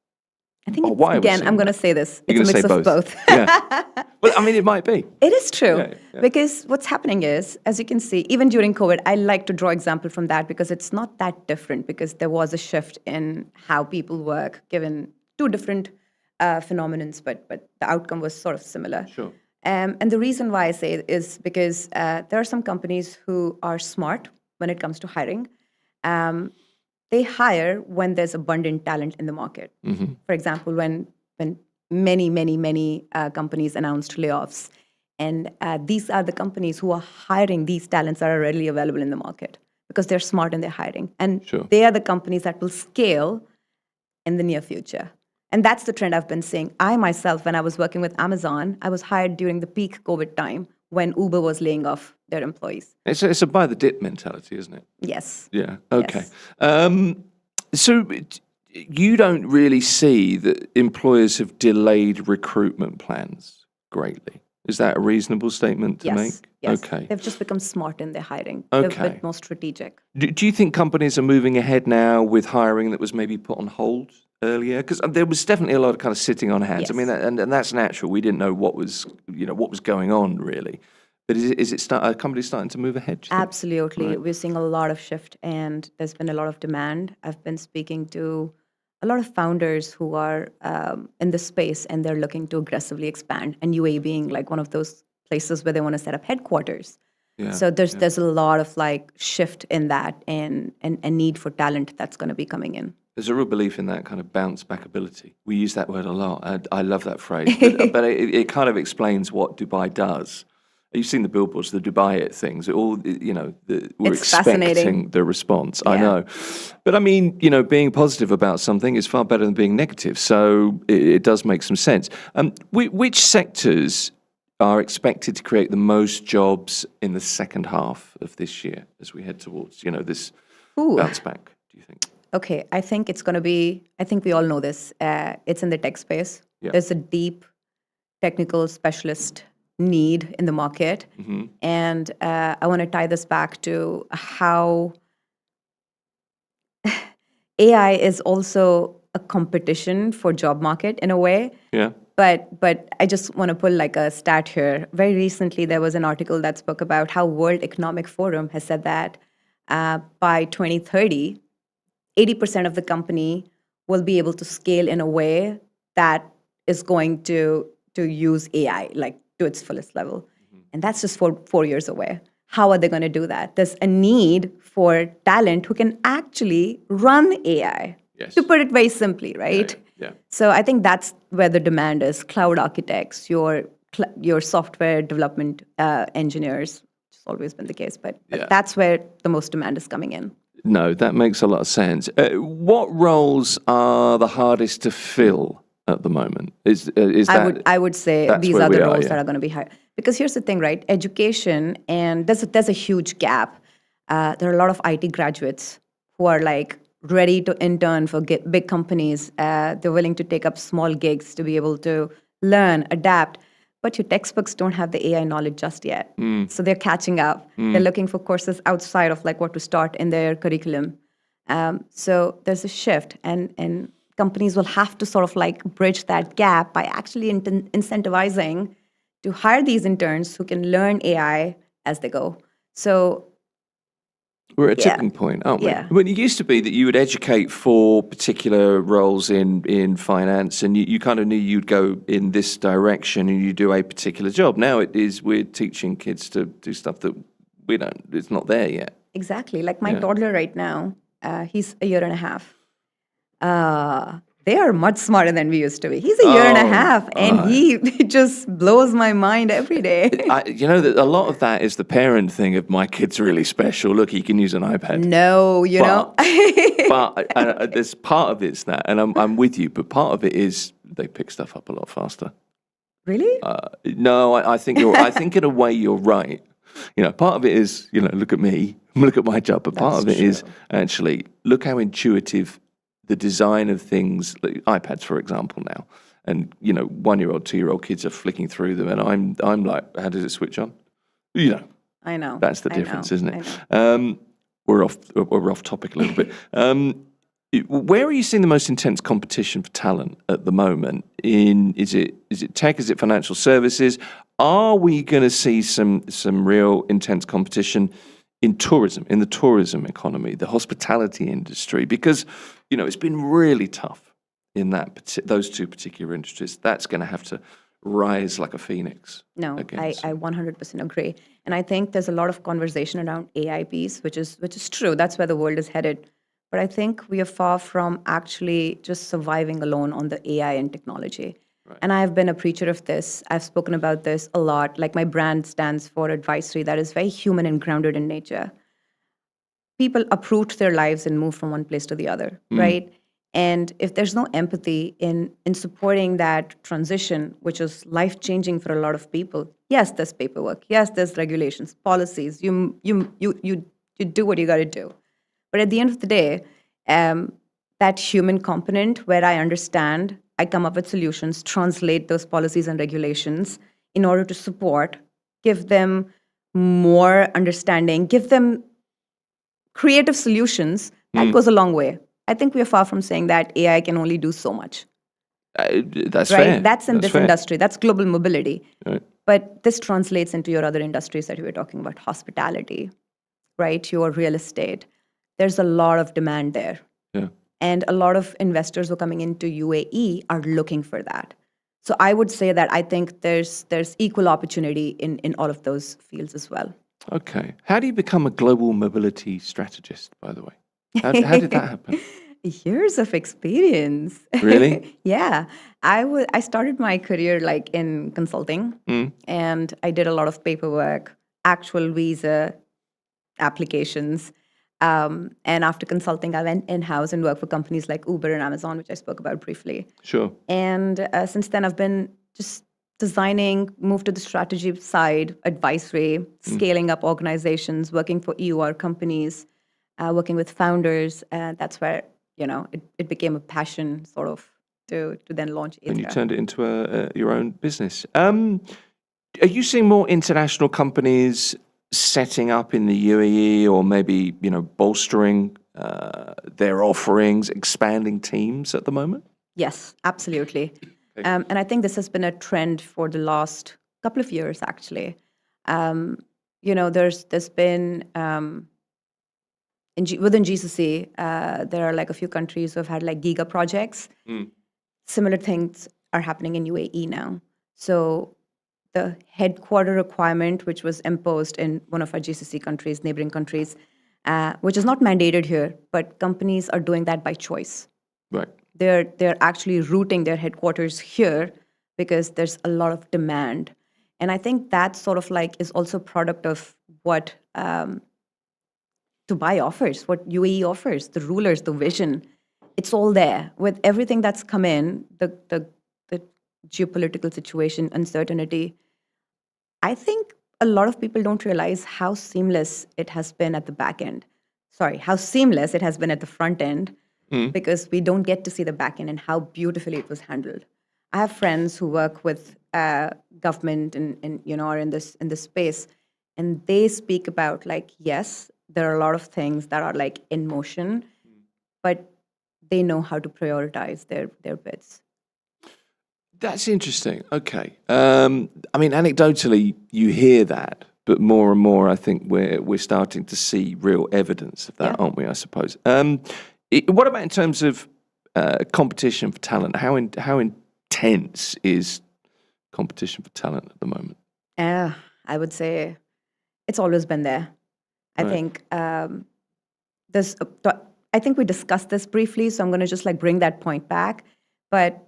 I think I'm going to say this. It's a mix of both. Yeah. Well, I mean, it might be. It is true. Because what's happening is, as you can see, even during COVID, I like to draw example from that because it's not that different, because there was a shift in how people work, given two different phenomenons, but the outcome was sort of similar. Sure. And the reason why I say it is because there are some companies who are smart when it comes to hiring. They hire when there's abundant talent in the market. For example, when many companies announced layoffs, and these are the companies who are hiring these talents that are readily available in the market because they're smart in their hiring, and they are the companies that will scale in the near future. And that's the trend I've been seeing. I myself, when I was working with Amazon, I was hired during the peak COVID time when Uber was laying off their employees. It's a buy the dip mentality, isn't it? Yes. Yeah. Okay. Yes. So you don't really see that employers have delayed recruitment plans greatly. Is that a reasonable statement to make? Yes. Okay. They've just become smart in their hiring. Okay. They're a bit more strategic. Do you think companies are moving ahead now with hiring that was maybe put on hold earlier? Because there was definitely a lot of kind of sitting on hands. Yes. I mean, and that's natural. We didn't know what was going on really. But are companies starting to move ahead? Do you think? Absolutely. Right. We're seeing a lot of shift, and there's been a lot of demand. I've been speaking to a lot of founders who are in this space, and they're looking to aggressively expand, and UAE being one of those places where they want to set up headquarters. Yeah, so there's a lot of shift in that, and need for talent that's going to be coming in. There's a real belief in that kind of bounce back ability. We use that word a lot. I love that phrase, but it kind of explains what Dubai does. You've seen the billboards, the Dubai It things. We're It's expecting fascinating. the response. Yeah. I know. But I mean, being positive about something is far better than being negative. So it does make some sense. Which sectors are expected to create the most jobs in the second half of this year as we head towards, this bounce back, do you think? Okay, I think it's going to be, I think we all know this. It's in the tech space. Yeah. There's a deep technical specialist need in the market. And I want to tie this back to how AI is also a competition for job market in a way. Yeah. But I just want to pull like a stat here. Very recently, there was an article that spoke about how World Economic Forum has said that by 2030, 80% of the company will be able to scale in a way that is going to use AI like to its fullest level. And that's just 4 years away. How are they going to do that? There's a need for talent who can actually run AI, Yes. to put it very simply, right? Yeah. So I think that's where the demand is. Cloud architects, your software development engineers, which has always been the case, but that's where the most demand is coming in. No, that makes a lot of sense. What roles are the hardest to fill at the moment? Is that? I would say that's these where are we the are, roles yeah. that are going to be high. Because here's the thing, right? Education, and there's a huge gap. There are a lot of IT graduates who are like ready to intern for big companies. They're willing to take up small gigs to be able to learn, adapt. But your textbooks don't have the AI knowledge just yet. So they're catching up. They're looking for courses outside of like what to start in their curriculum. So there's a shift, and companies will have to sort of like bridge that gap by actually incentivizing to hire these interns who can learn AI as they go. So we're at a tipping point, aren't we? Yeah. When it used to be that you would educate for particular roles in finance, and you kind of knew you'd go in this direction and you do a particular job. Now it is we're teaching kids to do stuff that it's not there yet. exactly, like my toddler right now, he's a year and a half. They are much smarter than we used to be. He's a year and a half, and he just blows my mind every day. That a lot of that is the parent thing of my kid's really special. Look, he can use an iPad. No, you know. But there's part of it's that, and I'm with you. But part of it is they pick stuff up a lot faster. Really? No, I think I think in a way you're right. Part of it is look at me, look at my job. But part of it is actually look how intuitive the design of things, like iPads, for example, now, and 1-year-old, 2-year-old kids are flicking through them, and I'm like, how does it switch on? I know. That's the difference, isn't it? We're off topic a little bit. Where are you seeing the most intense competition for talent at the moment? Is it tech? Is it financial services? Are we going to see some real intense competition in tourism, in the tourism economy, the hospitality industry? Because it's been really tough in those two particular industries. That's going to have to rise like a phoenix. No, I 100% agree. And I think there's a lot of conversation around AI piece, which is true. That's where the world is headed. But I think we are far from actually just surviving alone on the AI and technology. Right. And I've been a preacher of this. I've spoken about this a lot. Like my brand stands for advisory that is very human and grounded in nature. People uproot their lives and move from one place to the other, right? And if there's no empathy in supporting that transition, which is life-changing for a lot of people, yes, there's paperwork, yes, there's regulations, policies, you do what you got to do. But at the end of the day, that human component where I understand, I come up with solutions, translate those policies and regulations in order to support, give them more understanding, give them creative solutions, that goes a long way. I think we are far from saying that AI can only do so much. That's right? fair. That's in this fair. industry. That's global mobility. Right. But this translates into your other industries that you were talking about, hospitality, right? Your real estate. There's a lot of demand there. Yeah. And a lot of investors who are coming into UAE are looking for that. So I would say that I think there's equal opportunity in all of those fields as well. Okay. How do you become a global mobility strategist, by the way? How did that happen? Years of experience. Really? Yeah. I started my career like in consulting, and I did a lot of paperwork, actual visa applications. And after consulting, I went in-house and worked for companies like Uber and Amazon, which I spoke about briefly. Sure. And since then, I've been just designing, move to the strategy side, advisory, scaling up organizations, working for EUR companies, working with founders. That's where, it became a passion sort of to then launch And you Athia. turned it into your own business. Are you seeing more international companies setting up in the UAE, or maybe bolstering their offerings, expanding teams at the moment? Yes, absolutely. And I think this has been a trend for the last couple of years, actually. There's been within GCC, there are like a few countries who have had like giga projects. Similar things are happening in UAE now. So the headquarter requirement, which was imposed in one of our GCC countries, neighboring countries, which is not mandated here, but companies are doing that by choice. Right. They're actually rooting their headquarters here because there's a lot of demand. And I think that sort of like is also a product of what Dubai offers, what UAE offers, the rulers, the vision. It's all there. With everything that's come in, the geopolitical situation, uncertainty, I think a lot of people don't realize how seamless it has been at the back end. Sorry, how seamless it has been at the front end, because we don't get to see the back end and how beautifully it was handled. I have friends who work with government and are in this space, and they speak about like, yes, there are a lot of things that are like in motion, but they know how to prioritize their bids. That's interesting. Okay. Anecdotally, you hear that, but more and more, I think we're starting to see real evidence of that, aren't we? I suppose. What about in terms of competition for talent? How intense is competition for talent at the moment? I would say it's always been there. I think there's. I think we discussed this briefly, so I'm going to just like bring that point back. But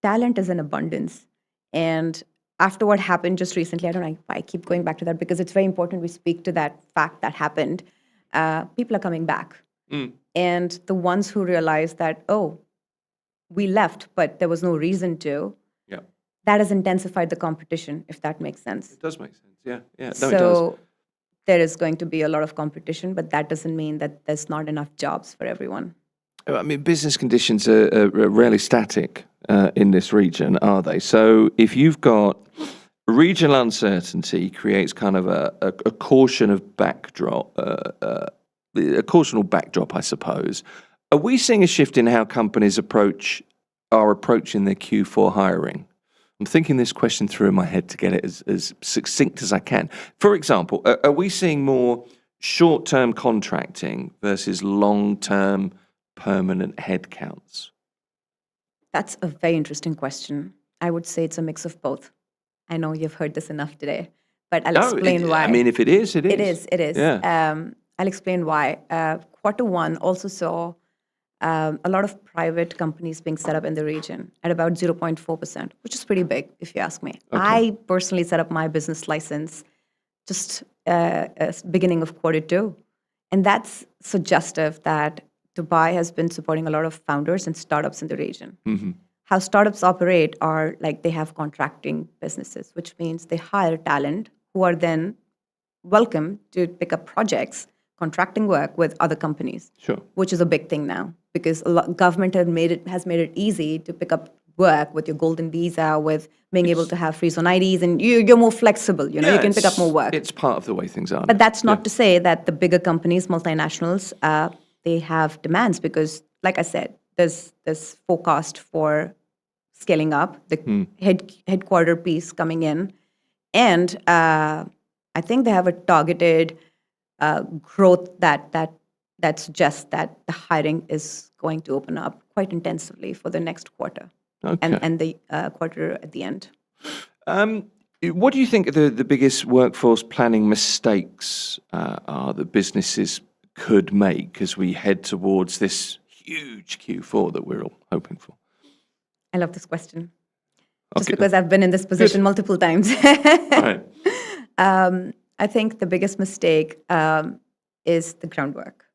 talent is in abundance. And after what happened just recently, I don't know why I keep going back to that because it's very important we speak to that fact that happened. People are coming back. And the ones who realize that, we left, but there was no reason to, that has intensified the competition, if that makes sense. It does make sense, yeah. No, it does. So there is going to be a lot of competition, but that doesn't mean that there's not enough jobs for everyone. I mean, business conditions are rarely static in this region, are they? So if you've got regional uncertainty, creates kind of a caution of backdrop, a cautional backdrop, I suppose. Are we seeing a shift in how companies are approaching their Q4 hiring? I'm thinking this question through in my head to get it as succinct as I can. For example, are we seeing more short-term contracting versus long-term permanent headcounts? That's a very interesting question. I would say it's a mix of both. I know you've heard this enough today, but I'll explain why. I mean, if it is, it is. It is. Yeah. I'll explain why. Q1 also saw a lot of private companies being set up in the region at about 0.4%, which is pretty big, if you ask me. Okay. I personally set up my business license just beginning of Q2. And that's suggestive that Dubai has been supporting a lot of founders and startups in the region. Mm-hmm. How startups operate are like they have contracting businesses, which means they hire talent who are then welcome to pick up projects, contracting work with other companies. Sure. Which is a big thing now because government has made it easy to pick up work with your golden visa, with being able to have free zone IDs, and you're more flexible. You can pick up more work. It's part of the way things are. But that's not to say that the bigger companies, multinationals, they have demands because, like I said, there's this forecast for scaling up, the headquarter piece coming in. And I think they have a targeted growth that suggests that the hiring is going to open up quite intensively for the next quarter. Okay. And the quarter at the end. What do you think are the biggest workforce planning mistakes are that businesses could make as we head towards this huge Q4 that we're all hoping for? I love this question. Just because I've been in this position multiple times. Right. I think the biggest mistake is the groundwork.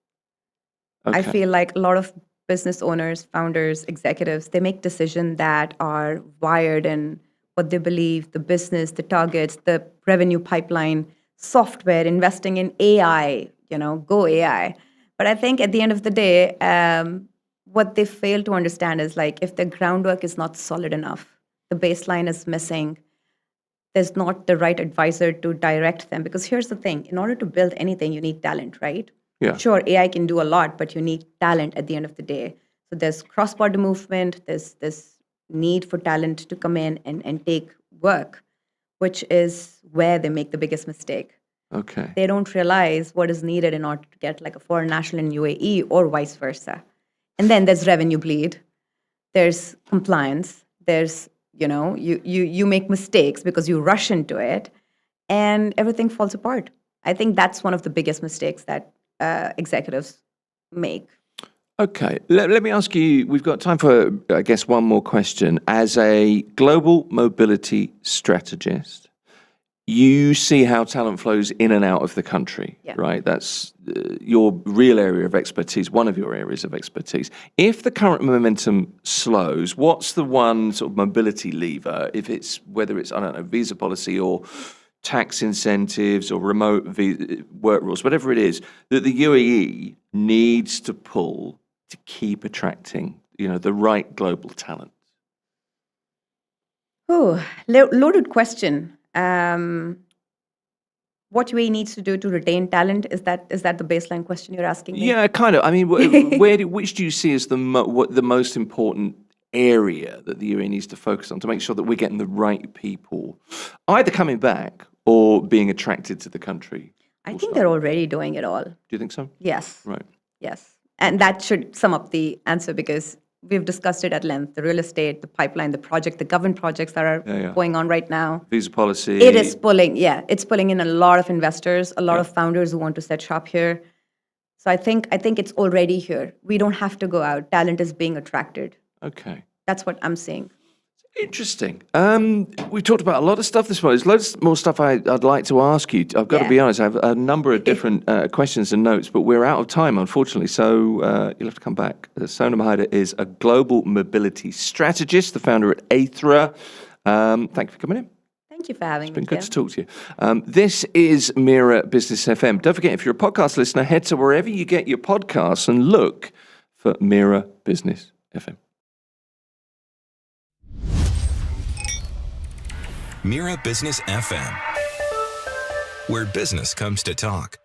Okay. I feel like a lot of business owners, founders, executives, they make decisions that are wired in what they believe, the business, the targets, the revenue pipeline, software, investing in AI, go AI. But I think at the end of the day, what they fail to understand is like if the groundwork is not solid enough, the baseline is missing, there's not the right advisor to direct them. Because here's the thing, in order to build anything, you need talent, right? Yeah. Sure, AI can do a lot, but you need talent at the end of the day. So there's cross-border movement, there's this need for talent to come in and take work, which is where they make the biggest mistake. Okay. They don't realize what is needed in order to get like a foreign national in UAE or vice versa. And then there's revenue bleed, there's compliance, there's, you make mistakes because you rush into it and everything falls apart. I think that's one of the biggest mistakes that executives make. Okay, let me ask you, we've got time for, I guess, one more question. As a global mobility strategist, you see how talent flows in and out of the country, right? That's your real area of expertise, one of your areas of expertise. If the current momentum slows, what's the one sort of mobility lever, whether it's, I don't know, visa policy or tax incentives or remote work rules, whatever it is, that the UAE needs to pull to keep attracting, the right global talent? Oh, loaded question. What UAE needs to do to retain talent, is that the baseline question you're asking me? Yeah, kind of. I mean, which do you see as the most important area that the UAE needs to focus on to make sure that we're getting the right people either coming back or being attracted to the country? I think they're already doing it all. Do you think so? Yes. Right. Yes. And that should sum up the answer because we've discussed it at length. The real estate, the pipeline, the project, the government projects that are going on right now. Visa policy. It is pulling, it's pulling in a lot of investors, a lot of founders who want to set shop here. So I think it's already here. We don't have to go out. Talent is being attracted. Okay. That's what I'm seeing. Interesting. We've talked about a lot of stuff this morning. There's loads more stuff I'd like to ask you. I've got to be honest, I have a number of different questions and notes, but we're out of time, unfortunately, so you'll have to come back. Sonam Haidar is a global mobility strategist, the founder at Aethra. Thank you for coming in. Thank you for having me. It's been good to talk to you. This is Mira Business FM. Don't forget, if you're a podcast listener, head to wherever you get your podcasts and look for Mira Business FM. Mira Business FM, where business comes to talk.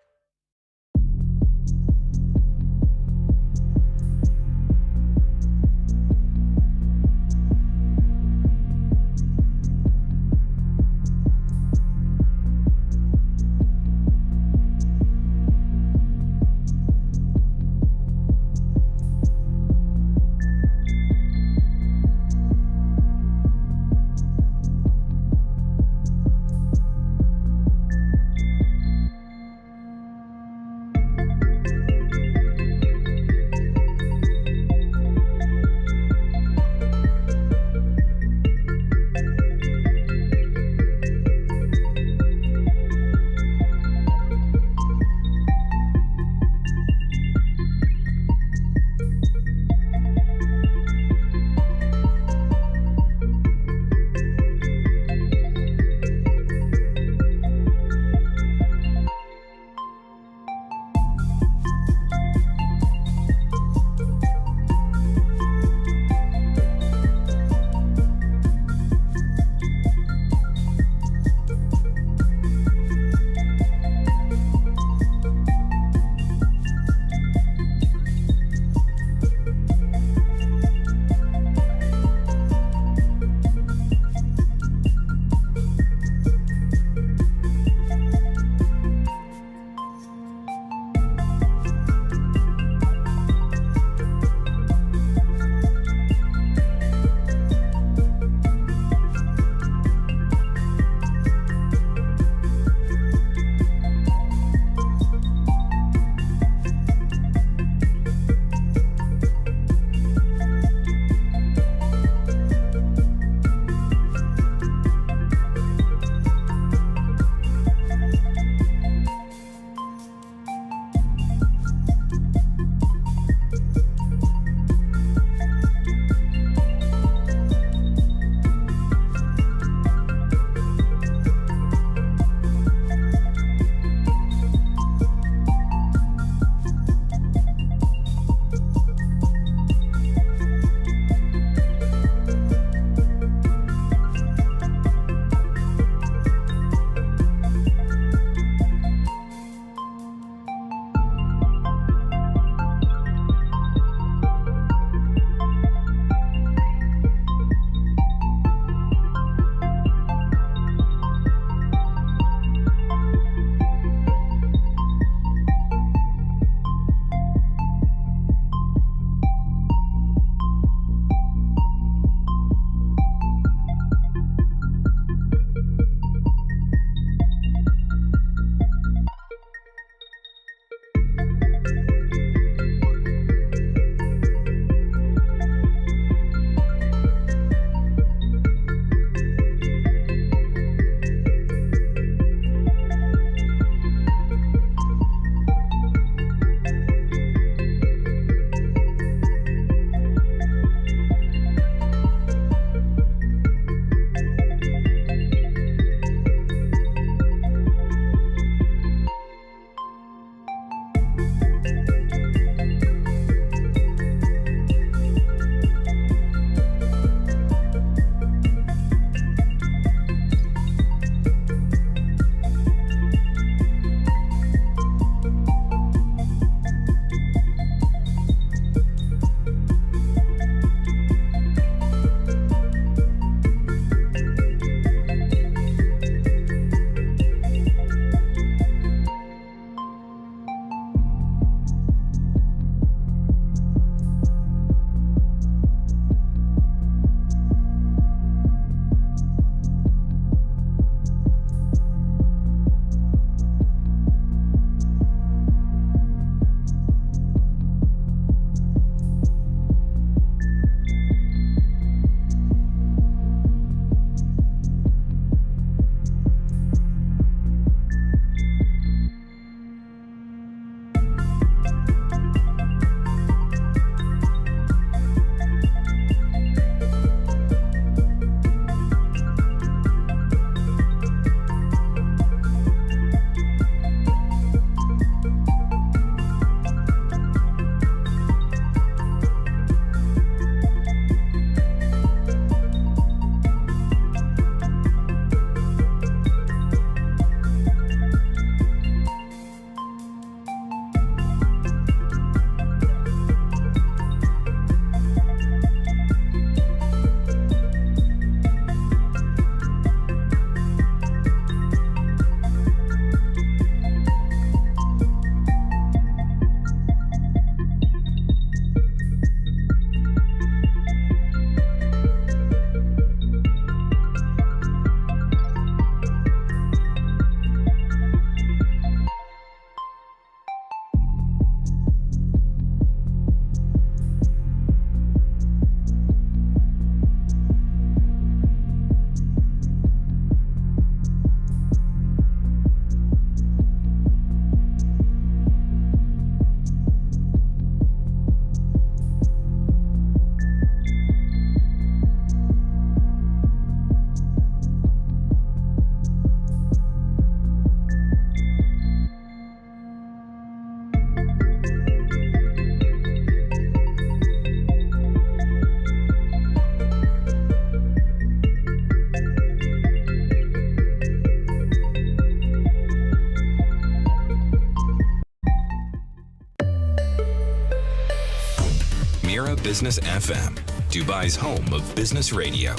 Mira Business FM, Dubai's home of business radio.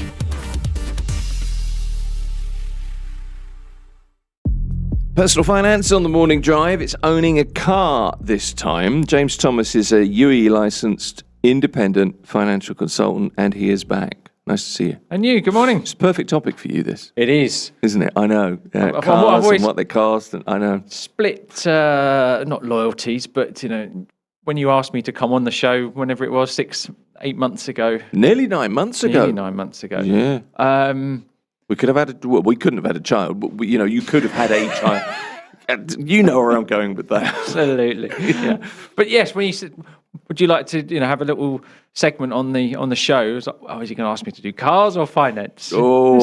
Personal finance on the morning drive. It's owning a car this time. James Thomas is a UAE licensed independent financial consultant, and he is back. Nice to see you. And you, good morning. It's a perfect topic for you, this. It is. Isn't it? I know. I've Cars always and what they cost. And I know. Split, not loyalties, but, when you asked me to come on the show, whenever it was, 6-8 months ago. Nearly 9 months ago. Nearly 9 months ago. Yeah. We could have had we couldn't have had a child, but you could have had a child. You know where I'm going with that. Absolutely. Yeah. But yes, when you said, would you like to have a little segment on the show? It was like, is he going to ask me to do cars or finance? Oh,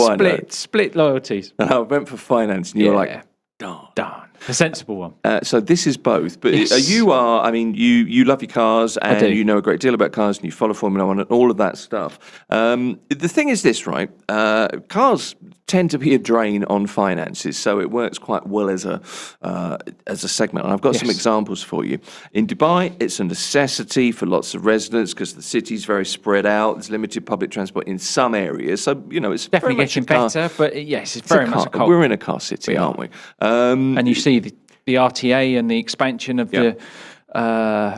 split loyalties. And I went for finance, and you were like, darn. The sensible one. So this is both, but Yes. you love your cars, I and do. you know a great deal about cars, and you follow Formula One and all of that stuff. The thing is this, right? Cars tend to be a drain on finances, so it works quite well as a segment. And I've got some Yes. examples for you. In Dubai, it's a necessity for lots of residents because the city's very spread out. There's limited public transport in some areas, so it's Definitely very much getting a car. better, but yes, it's It's a very much a car. cult. We're in a car city, aren't we? And you see the RTA and the expansion of the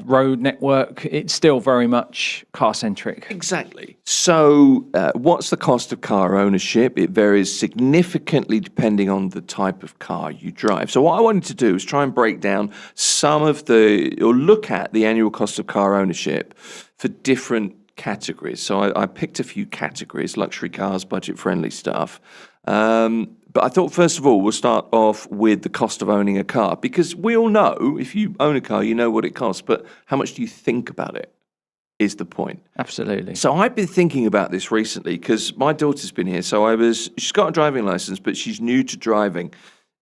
road network, it's still very much car-centric. Exactly. So what's the cost of car ownership? It varies significantly depending on the type of car you drive. So what I wanted to do is try and break down look at the annual cost of car ownership for different categories. So I picked a few categories: luxury cars, budget-friendly stuff. But I thought, first of all, we'll start off with the cost of owning a car, because we all know, if you own a car, you know what it costs, but how much do you think about it is the point. Absolutely. So I've been thinking about this recently because my daughter's been here. So she's got a driving license, but she's new to driving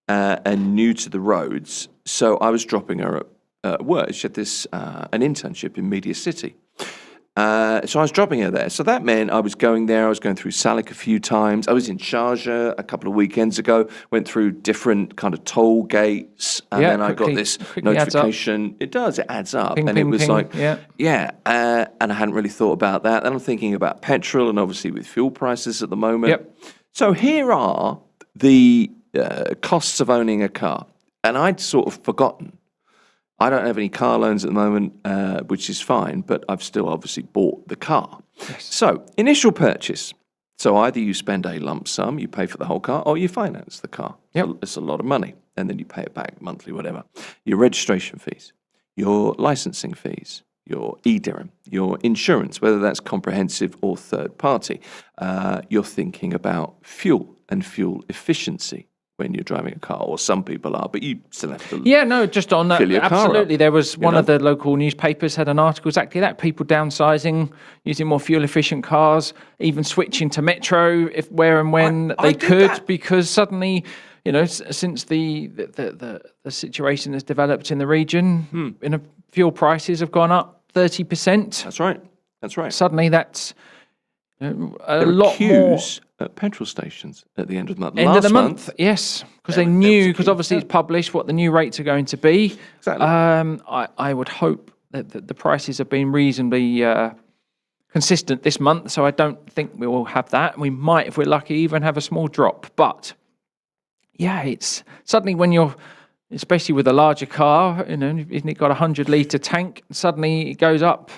and new to the roads. So I was dropping her at work. She had an internship in Media City. So I was dropping her there. So that meant I was going there. I was going through Salik a few times. I was in Sharjah a couple of weekends ago. Went through different kind of toll gates, and then I got this notification. It does. It adds up, Ping, and ping, it was ping. like, Yeah. and I hadn't really thought about that. Then I'm thinking about petrol, and obviously with fuel prices at the moment. Yep. So here are the costs of owning a car, and I'd sort of forgotten. I don't have any car loans at the moment, which is fine, but I've still obviously bought the car. Yes. So, initial purchase. So either you spend a lump sum, you pay for the whole car, or you finance the car. Yep. It's a lot of money, and then you pay it back monthly, whatever. Your registration fees, your licensing fees, your e-dirham, your insurance, whether that's comprehensive or third party. You're thinking about fuel and fuel efficiency when you're driving a car, or some people are, but you still have to. Yeah, no, just on that, fill your car up, absolutely. There was one know? of the local newspapers had an article exactly that: people downsizing, using more fuel efficient cars, even switching to metro if, where and when I they did could, that. because suddenly, since the situation has developed in the region, fuel prices have gone up 30%. That's right. That's right. Suddenly, that's a There were lot more. queues at petrol stations at the end of the month. End of the Last month, yes, because they knew, because obviously it's published what the new rates are going to be. Exactly. I would hope that the prices have been reasonably consistent this month, so I don't think we will have that. We might, if we're lucky, even have a small drop. But yeah, it's suddenly when you're, especially with a larger car, isn't it got a 100-litre tank? Suddenly it goes up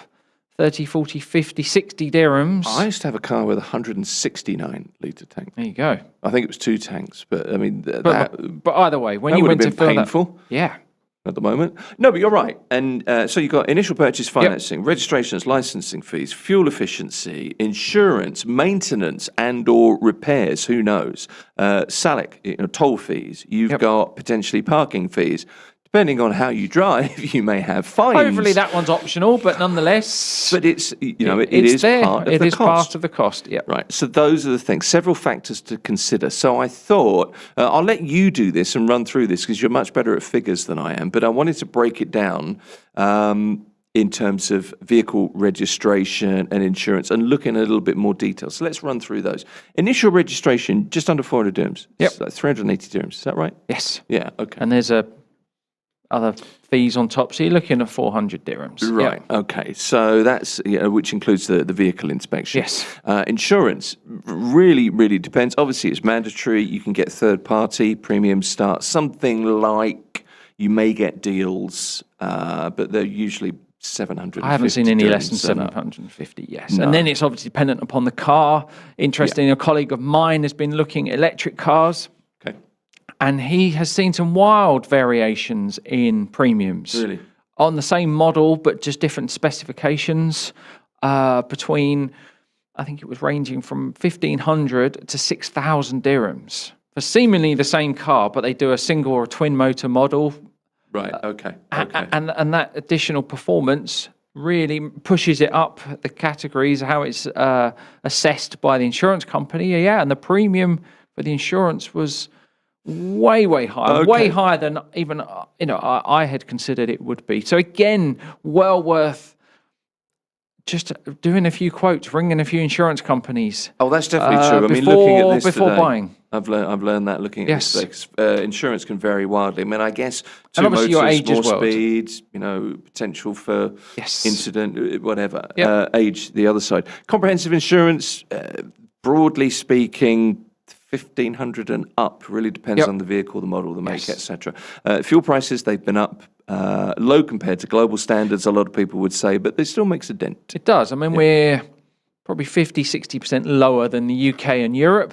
30, 40, 50, 60 dirhams. I used to have a car with a 169-litre tank. There you go. I think it was 2 tanks, but I mean, But either way, when that you would went have to been fill painful. that, yeah. At the moment. No, but you're right. And so you've got initial purchase financing, registrations, licensing fees, fuel efficiency, insurance, maintenance and or repairs, who knows, Salik, toll fees. You've got potentially parking fees. Depending on how you drive, you may have fines. Hopefully that one's optional, but nonetheless. But it's, it it's is there. part of It the is cost. part of the cost, yeah. Right, so those are the things, several factors to consider. So I thought, I'll let you do this and run through this because you're much better at figures than I am, but I wanted to break it down in terms of vehicle registration and insurance and look in a little bit more detail. So let's run through those. Initial registration, just under 400 dirhams. Yep. It's like 380 dirhams, is that right? Yes. Yeah, okay. And there's a other fees on top. So you're looking at 400 dirhams. Right. Yeah. Okay. So that's which includes the vehicle inspection. Yes. Insurance really depends. Obviously, it's mandatory. You can get third party. Premiums start something like, you may get deals, but they're usually 750. I haven't seen any less than dirhams and up. 750, yes. No. And then it's obviously dependent upon the car. Interestingly, a colleague of mine has been looking at electric cars, Okay. and he has seen some wild variations in premiums. Really? On the same model, but just different specifications between, I think it was ranging from 1,500 to 6,000 dirhams for seemingly the same car, but they do a single or a twin motor model. Right. Okay. And that additional performance really pushes it up the categories, how it's assessed by the insurance company. Yeah, and the premium for the insurance was way higher, way higher than even I had considered it would be. So again, well worth just doing a few quotes, ringing a few insurance companies. Oh, that's definitely true. I mean, looking at this before today, buying. I've learned that looking at Yes. this today, 'cause, insurance can vary wildly. I mean, I guess And two obviously your motors, age more as well. speeds, potential for Yes. incident, whatever. Yep. Age, the other side. Comprehensive insurance, broadly speaking, 1,500 and up. Really depends Yep. on the vehicle, the model, the make, Yes. etc. Fuel prices, they've been up. Low compared to global standards, a lot of people would say, but it still makes a dent. It does. I mean, we're probably 50-60% lower than the UK and Europe.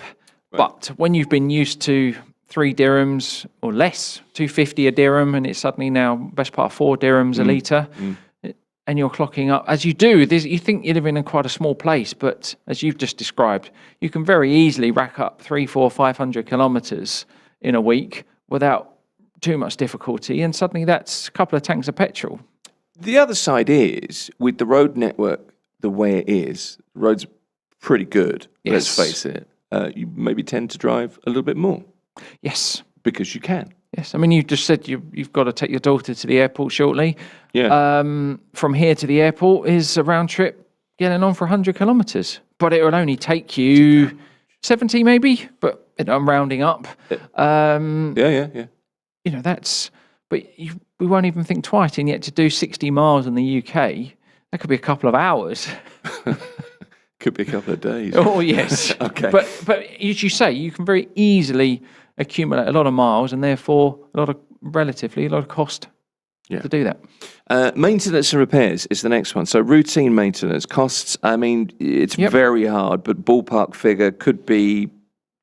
But when you've been used to 3 dirhams or less, 250 a dirham, and it's suddenly now best part of 4 dirhams a litre, and you're clocking up, as you do, you think you live in quite a small place, but as you've just described, you can very easily rack up 300, 400, 500 kilometres in a week without too much difficulty, and suddenly that's a couple of tanks of petrol. The other side is, with the road network the way it is, the roads pretty good, let's Yes. face it. You maybe tend to drive a little bit more Yes. because you can. Yes, I mean, you just said you've got to take your daughter to the airport shortly. Yeah. From here to the airport is a round trip getting on for 100 kilometres. But it will only take you 70 maybe, but I'm rounding up. Yeah. But we won't even think twice. And yet to do 60 miles in the UK, that could be a couple of hours. Could be a couple of days. Oh, yes. Okay. But as you say, you can very easily accumulate a lot of miles and therefore a lot of cost to do that. Maintenance and repairs is the next one. So routine maintenance costs. I mean, it's very hard, but ballpark figure could be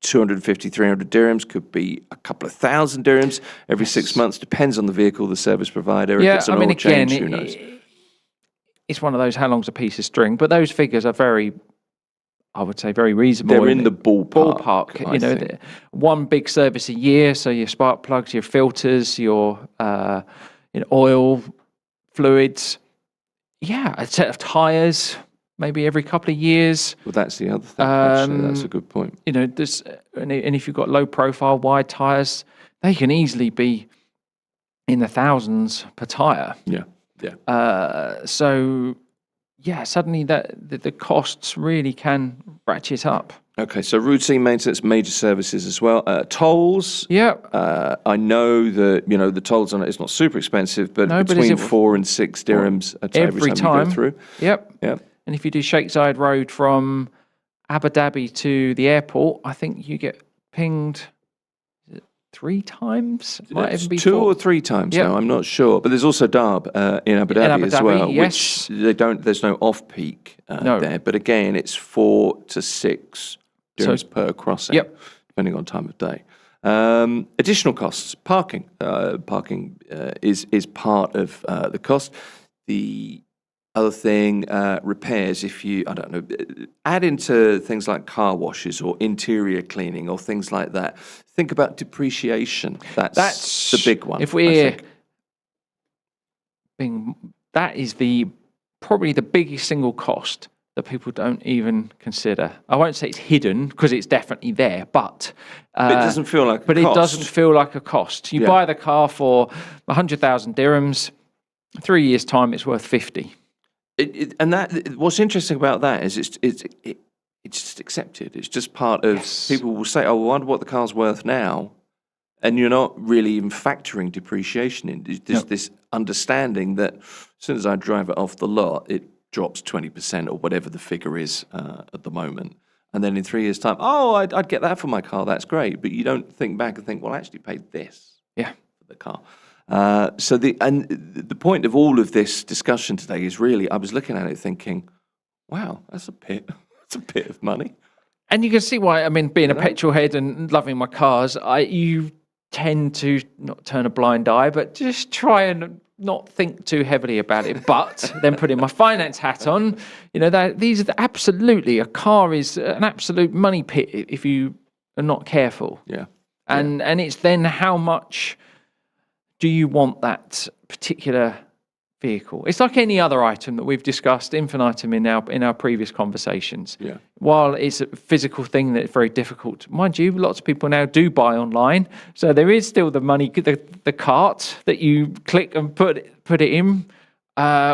250, 300 dirhams, could be a couple of thousand dirhams every 6 months. Depends on the vehicle, the service provider. If it's an oil change, who knows? It's one of those, how long's a piece of string? But those figures are very reasonable. They're in the ballpark. I think. One big service a year, so your spark plugs, your filters, your oil, fluids. Yeah, a set of tyres, maybe every couple of years. Well, that's the other thing. Actually, that's a good point. And if you've got low profile, wide tyres, they can easily be in the thousands per tyre. Yeah. Suddenly the costs really can ratchet up. Okay, so routine maintenance, major services as well. Tolls. Yeah. I know that the tolls on it is not super expensive, but No, but between is it 4 and 6 dirhams every time you go through. Yep. Yeah. And if you do Sheikh Zayed Road from Abu Dhabi to the airport, I think you get pinged 3 times. Might even be 2 4. or 3 times Yep. now. I'm not sure, but there's also Darb in Abu Dhabi Abu as Dhabi, well, yes. which they don't. There's no off peak No. there, but again, it's 4 to 6 dirhams per crossing, Yep. depending on time of day. Additional costs, parking. Parking is part of the cost. The other thing, repairs. If you, add into things like car washes or interior cleaning or things like that. Think about depreciation. That's the big one. If we're that is probably the biggest single cost that people don't even consider. I won't say it's hidden because it's definitely there, but it doesn't feel like. But a it cost. doesn't feel like a cost. You buy the car for 100,000 dirhams. 3 years' time, it's worth 50. What's interesting about that is it's just accepted. It's just part of. Yes. People will say, "Oh, I wonder what the car's worth now," And you're not really even factoring depreciation in. There's this understanding that as soon as I drive it off the lot, it drops 20% or whatever the figure is at the moment. And then in 3 years' time, I'd get that for my car. That's great. But you don't think back and think, well, I actually paid this for the car. So the point of all of this discussion today is really, I was looking at it thinking, wow, that's a bit of money. And you can see why. I mean, being a petrol head and loving my cars, you tend to not turn a blind eye, but just try and not think too heavily about it. But then putting my finance hat on, these are absolutely, a car is an absolute money pit if you are not careful. Yeah. And it's then how much do you want that particular vehicle? It's like any other item that we've discussed infinitum in our previous conversations. Yeah. While it's a physical thing that's very difficult, mind you, lots of people now do buy online, so there is still the money, the cart that you click and put it in,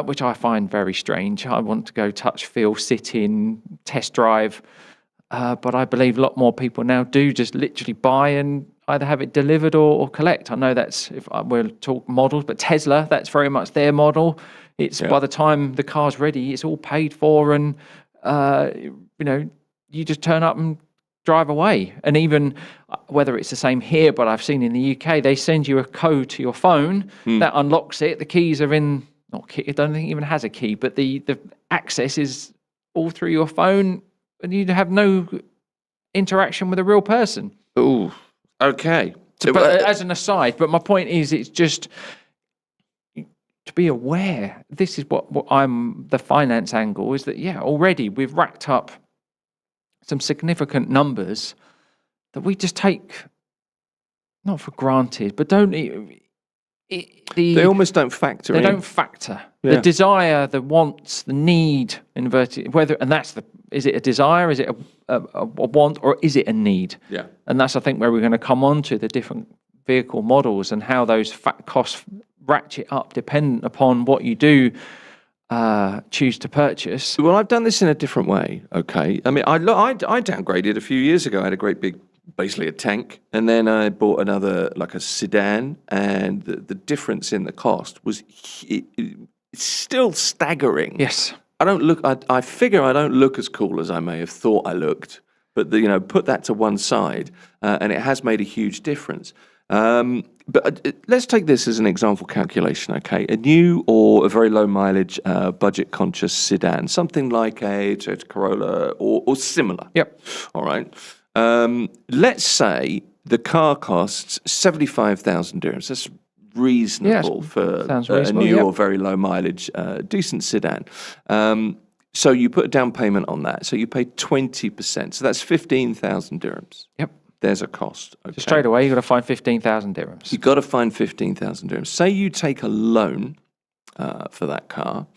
which I find very strange. I want to go touch, feel, sit in, test drive, but I believe a lot more people now do just literally buy and either have it delivered or collect. I know that's, if we'll talk models, but Tesla, that's very much their model. It's by the time the car's ready, it's all paid for, and you just turn up and drive away. And even whether it's the same here, but I've seen in the UK, they send you a code to your phone that unlocks it. The keys are in, not key, I don't think it even has a key, but the access is all through your phone, and you have no interaction with a real person. Oh, okay. But as an aside, but my point is, it's just to be aware. This is what I'm, the finance angle is that, already we've racked up some significant numbers that we just take not for granted, but they almost don't factor in. They don't factor. The desire, the wants, the need, inverted, is it a desire, is it a want, or is it a need? Yeah. And that's, I think, where we're going to come on to the different vehicle models and how those costs ratchet up dependent upon what you do choose to purchase. Well, I've done this in a different way, okay? I mean, I downgraded a few years ago. I had a great big, basically a tank, and then I bought another, like a sedan, and the difference in the cost was it's still staggering. Yes. I figure I don't look as cool as I may have thought I looked, but put that to one side, and it has made a huge difference. But let's take this as an example calculation, okay? A new or a very low mileage, budget-conscious sedan, something like a Toyota Corolla or similar. Yep. All right. Let's say the car costs 75,000 dirhams. That's reasonable for a new or very low mileage, decent sedan. So you put a down payment on that. So you pay 20%. So that's 15,000 dirhams. Yep. There's a cost. Okay. So straight away, you've got to find 15,000 dirhams. You've got to find 15,000 dirhams. Say you take a loan for that car,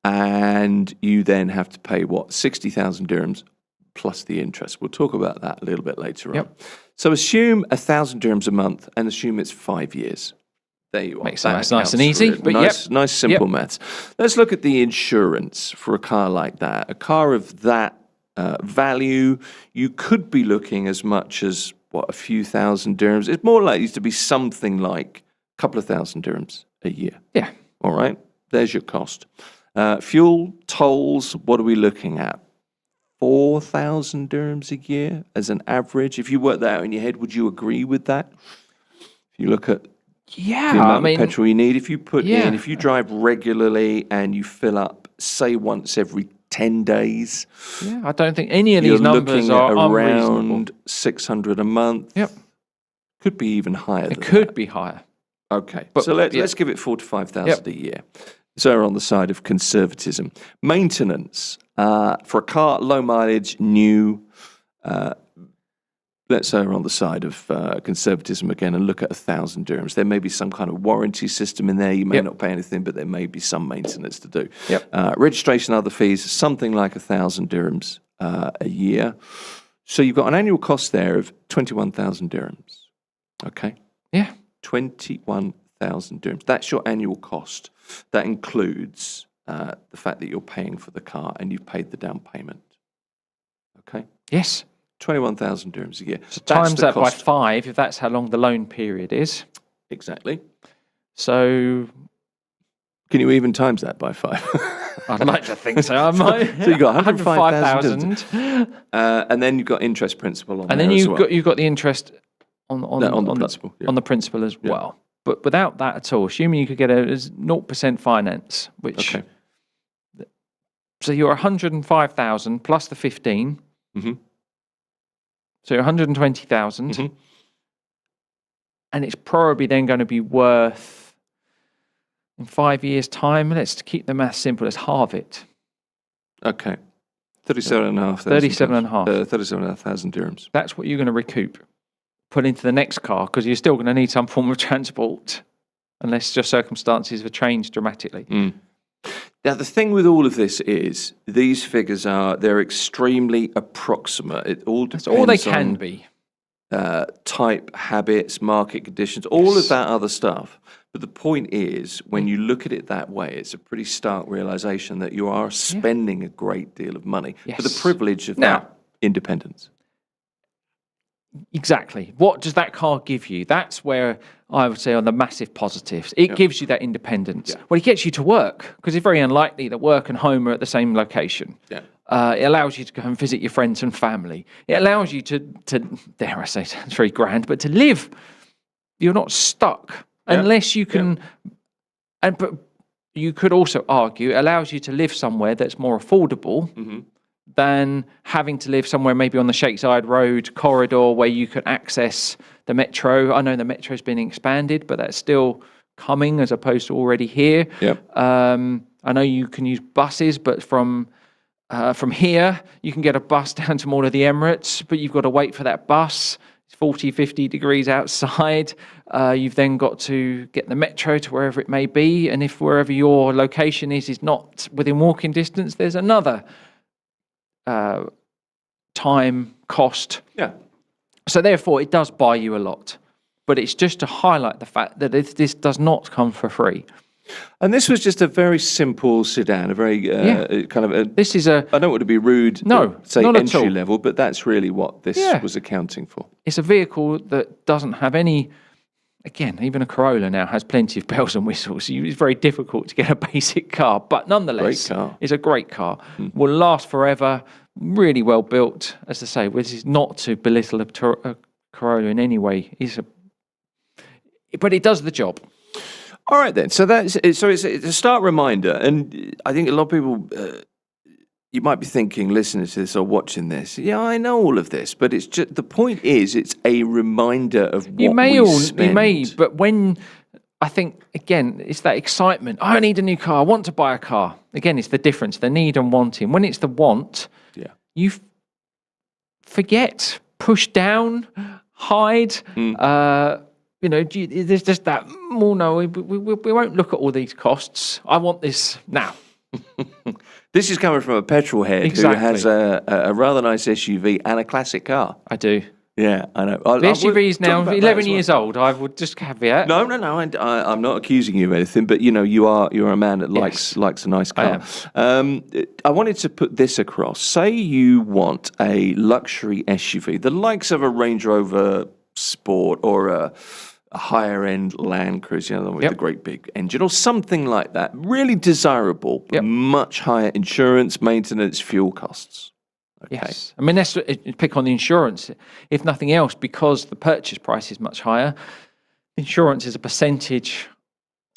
and you then have to pay, 60,000 dirhams plus the interest. We'll talk about that a little bit later on. So assume 1,000 dirhams a month and assume it's 5 years. There you are. Makes sense. Nice and easy. But nice, simple maths. Let's look at the insurance for a car like that. A car of that value, you could be looking as much as, a few thousand dirhams. It's more likely to be something like a couple of thousand dirhams a year. Yeah. All right. There's your cost. Fuel, tolls, what are we looking at? 4,000 dirhams a year as an average. If you work that out in your head, would you agree with that? If you look at the amount of petrol you need, if you put in, if you drive regularly and you fill up, say once every 10 days. Yeah, I don't think any of these numbers are around 600 a month. Yep. Could be even higher than that. It could be higher. Okay, but so let's give it 4,000 to 5,000 a year. So we're on the side of conservatism. Maintenance for a car, low mileage, new. Let's say we're on the side of conservatism again and look at 1,000 dirhams. There may be some kind of warranty system in there. You may not pay anything, but there may be some maintenance to do. Registration, other fees, something like 1,000 dirhams a year. So you've got an annual cost there of 21,000 dirhams. Okay? Yeah. 21,000 dirhams. That's your annual cost. That includes the fact that you're paying for the car and you've paid the down payment. Okay? Yes. 21,000 dirhams a year. So That's times the that by cost. 5 if that's how long the loan period is. Exactly. So Can you even times that by 5? I'd like to think so. I might. So you got 105,000. 105,000. And then you've got interest principal on And there then as you've well. got the interest on the principal, yeah. on the principal as well. But without that at all, assuming you could get a 0% finance, which Okay. so you're 105,000 plus the 15. Mhm. So you're 120,000. Mhm. And it's probably then going to be worth, in 5 years' time, let's keep the math simple, let's halve it. Okay. 37,500. 37,500 dirhams. That's what you're going to recoup, put into the next car, because you're still going to need some form of transport, unless your circumstances have changed dramatically. Now, the thing with all of this is these figures they're extremely approximate. It all depends That's all they can on be. type, habits, market conditions, all of that other stuff. But the point is, when you look at it that way, it's a pretty stark realization that you are spending a great deal of money for the Yes. privilege of Now- that independence. Exactly. What does that car give you? That's where I would say are the massive positives. It gives you that independence. Yeah. Well, it gets you to work, because it's very unlikely that work and home are at the same location. Yeah. It allows you to go and visit your friends and family. It allows you to dare I say, it's very grand, but to live. You're not stuck unless you can. But you could also argue it allows you to live somewhere that's more affordable than having to live somewhere maybe on the Sheikh Zayed Road corridor where you can access the metro. I know the metro's been expanded, but that's still coming as opposed to already here. Yep. I know you can use buses, but from here, you can get a bus down to Mall of the Emirates, but you've got to wait for that bus. It's 40, 50 degrees outside. You've then got to get the metro to wherever it may be. And if wherever your location is not within walking distance, there's another time cost. Yeah. So therefore, it does buy you a lot. But it's just to highlight the fact that this does not come for free. And this was just a very simple sedan, a very kind of a. This is a... I don't want to be rude. No, say not at entry all. level, but that's really what this Yeah. was accounting for. It's a vehicle that doesn't have any... Again, even a Corolla now has plenty of bells and whistles. It's very difficult to get a basic car, but nonetheless, Great car. it's a great car. Will last forever, really well built. As I say, this is not to belittle a Corolla in any way. But it does the job. All right then. So it's a stark reminder, and I think a lot of people. You might be thinking, listening to this or watching this, yeah, I know all of this, but it's just the point is, it's a reminder of what You may spend. but when I think again, it's that excitement. I need a new car. I want to buy a car. Again, it's the difference, the need and wanting. When it's the want, you forget, push down, hide. There's just that. Well, no, we won't look at all these costs. I want this now. This is coming from a petrol head Exactly. who has a rather nice SUV and a classic car. I do. Yeah, I know. The SUV is now 11 years old. I would just caveat. No. I'm not accusing you of anything, but you're a man that likes a nice car. I wanted to put this across. Say you want a luxury SUV, the likes of a Range Rover Sport or a higher end Land Cruiser, with the great big engine or something like that. Really desirable, but much higher insurance, maintenance, fuel costs. Okay. Yes. I mean, let's pick on the insurance. If nothing else, because the purchase price is much higher, insurance is a percentage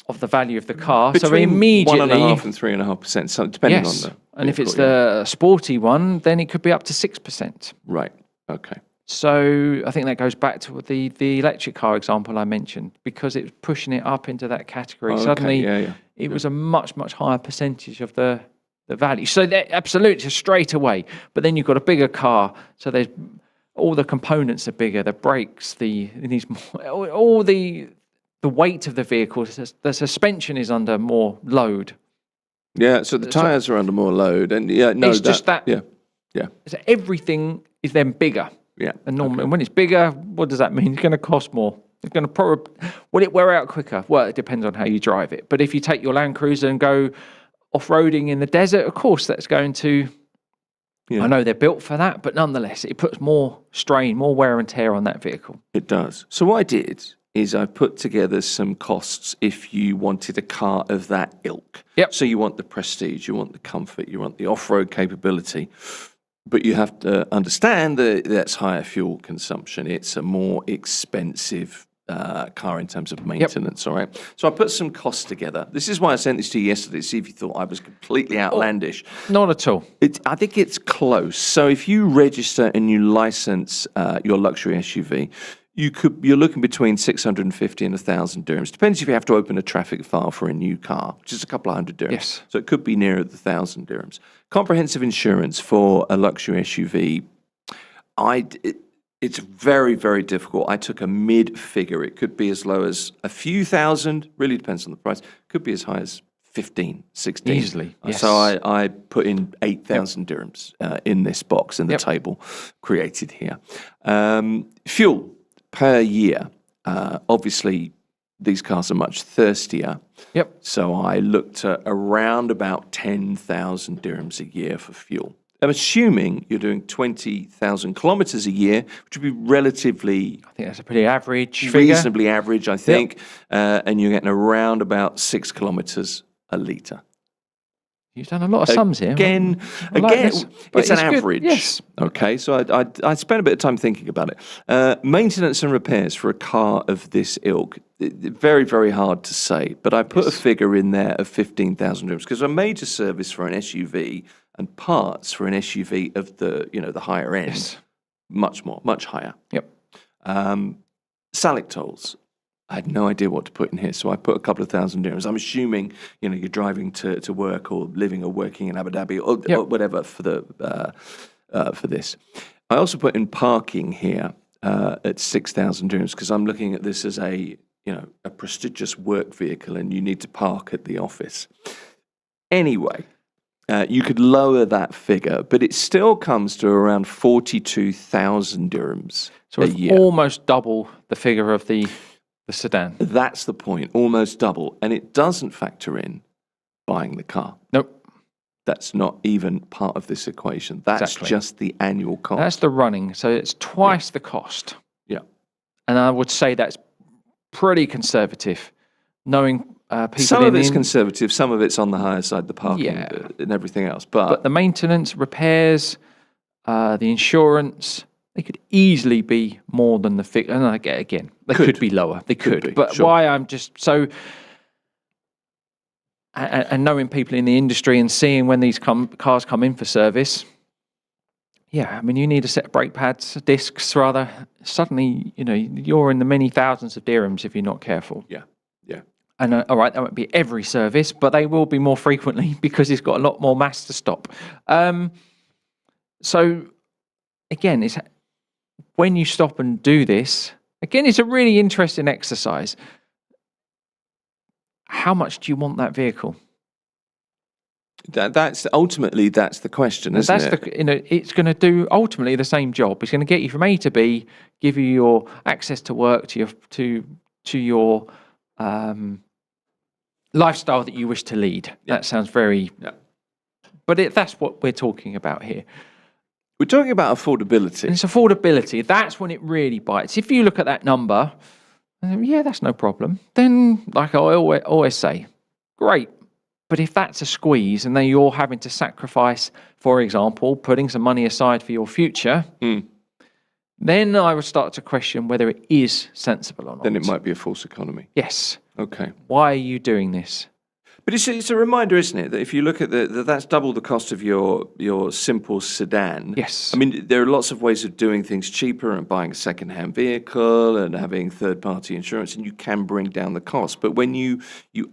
of the value of the car. Between so immediately 1.5% and 3.5%, so depending on the. And if it's vehicle, the sporty one, then it could be up to 6%. Right. Okay. So I think that goes back to the electric car example I mentioned, because it's pushing it up into that category. Suddenly, it was a much, much higher percentage of the value. So absolutely, straight away. But then you've got a bigger car, so there's all the components are bigger, the brakes, all the weight of the vehicle, the suspension is under more load. Yeah, so the tyres are under more load, and it's just that. Yeah. So everything is then bigger. Yeah. And normally, when it's bigger, what does that mean? It's going to cost more. It's going to will it wear out quicker? Well, it depends on how you drive it. But if you take your Land Cruiser and go off-roading in the desert, of course, that's going to Yeah. I know they're built for that, but nonetheless, it puts more strain, more wear and tear on that vehicle. It does. So what I did is I put together some costs if you wanted a car of that ilk. Yep. So you want the prestige, you want the comfort, you want the off-road capability, but you have to understand that that's higher fuel consumption. It's a more expensive car in terms of maintenance, all right? So I put some costs together. This is why I sent this to you yesterday, to see if you thought I was completely outlandish. Not at all. I think it's close. So if you register and you license your luxury SUV, you're looking between 650 and 1,000 dirhams. Depends if you have to open a traffic file for a new car, which is a couple of hundred dirhams. Yes. So it could be nearer the 1,000 dirhams. Comprehensive insurance for a luxury SUV, it's very, very difficult. I took a mid figure. It could be as low as a few thousand, really depends on the price. Could be as high as 15, 16. Easily, yes. So I put in 8,000 dirhams in this box in the table created here. Fuel per year. Obviously, these cars are much thirstier. Yep. So I looked at around about 10,000 dirhams a year for fuel. I'm assuming you're doing 20,000 kilometers a year, which would be relatively I think that's a pretty average figure. reasonably average, I think. And you're getting around about 6 kilometers a litre. You've done a lot of sums here. Again, I like this, but it's an good. average. Yes. Okay, so I spent a bit of time thinking about it. Maintenance and repairs for a car of this ilk, very, very hard to say. But I put a figure in there of 15,000 dirhams because a major service for an SUV and parts for an SUV of the higher end, much higher. Yep. Salic tolls. I had no idea what to put in here, so I put a couple of thousand dirhams. I'm assuming you're driving to work or living or working in Abu Dhabi or whatever for this. I also put in parking here at 6,000 dirhams because I'm looking at this as a prestigious work vehicle, and you need to park at the office. Anyway, you could lower that figure, but it still comes to around 42,000 dirhams a year. Almost double the figure of the sedan. That's the point, almost double. And it doesn't factor in buying the car. Nope. That's not even part of this equation. That's just the annual cost. That's the running. So it's twice the cost. Yeah. And I would say that's pretty conservative, knowing people some of it's conservative, some of it's on the higher side, the parking and everything else. But the maintenance, repairs, the insurance, they could easily be more than the figure. And again, they could be lower. They could. But why I'm just so... And knowing people in the industry and seeing when these cars come in for service, I mean, you need a set of brake pads, discs rather. Suddenly, you're in the many thousands of dirhams if you're not careful. Yeah. And all right, that won't be every service, but they will be more frequently because it's got a lot more mass to stop. So again, it's when you stop and do this, again, it's a really interesting exercise. How much do you want that vehicle? That's the question, isn't it? It's going to do ultimately the same job. It's going to get you from A to B, give you your access to work, to your lifestyle that you wish to lead. Yeah. That sounds very... Yeah. But that's what we're talking about here. We're talking about affordability. And it's affordability. That's when it really bites. If you look at that number, that's no problem. Then, like I always say, great. But if that's a squeeze and then you're having to sacrifice, for example, putting some money aside for your future, then I would start to question whether it is sensible or not. Then it might be a false economy. Yes. Okay. Why are you doing this? But it's a reminder, isn't it, that if you look at that's double the cost of your simple sedan. Yes. I mean, there are lots of ways of doing things cheaper and buying a second-hand vehicle and having third-party insurance, and you can bring down the cost. But when you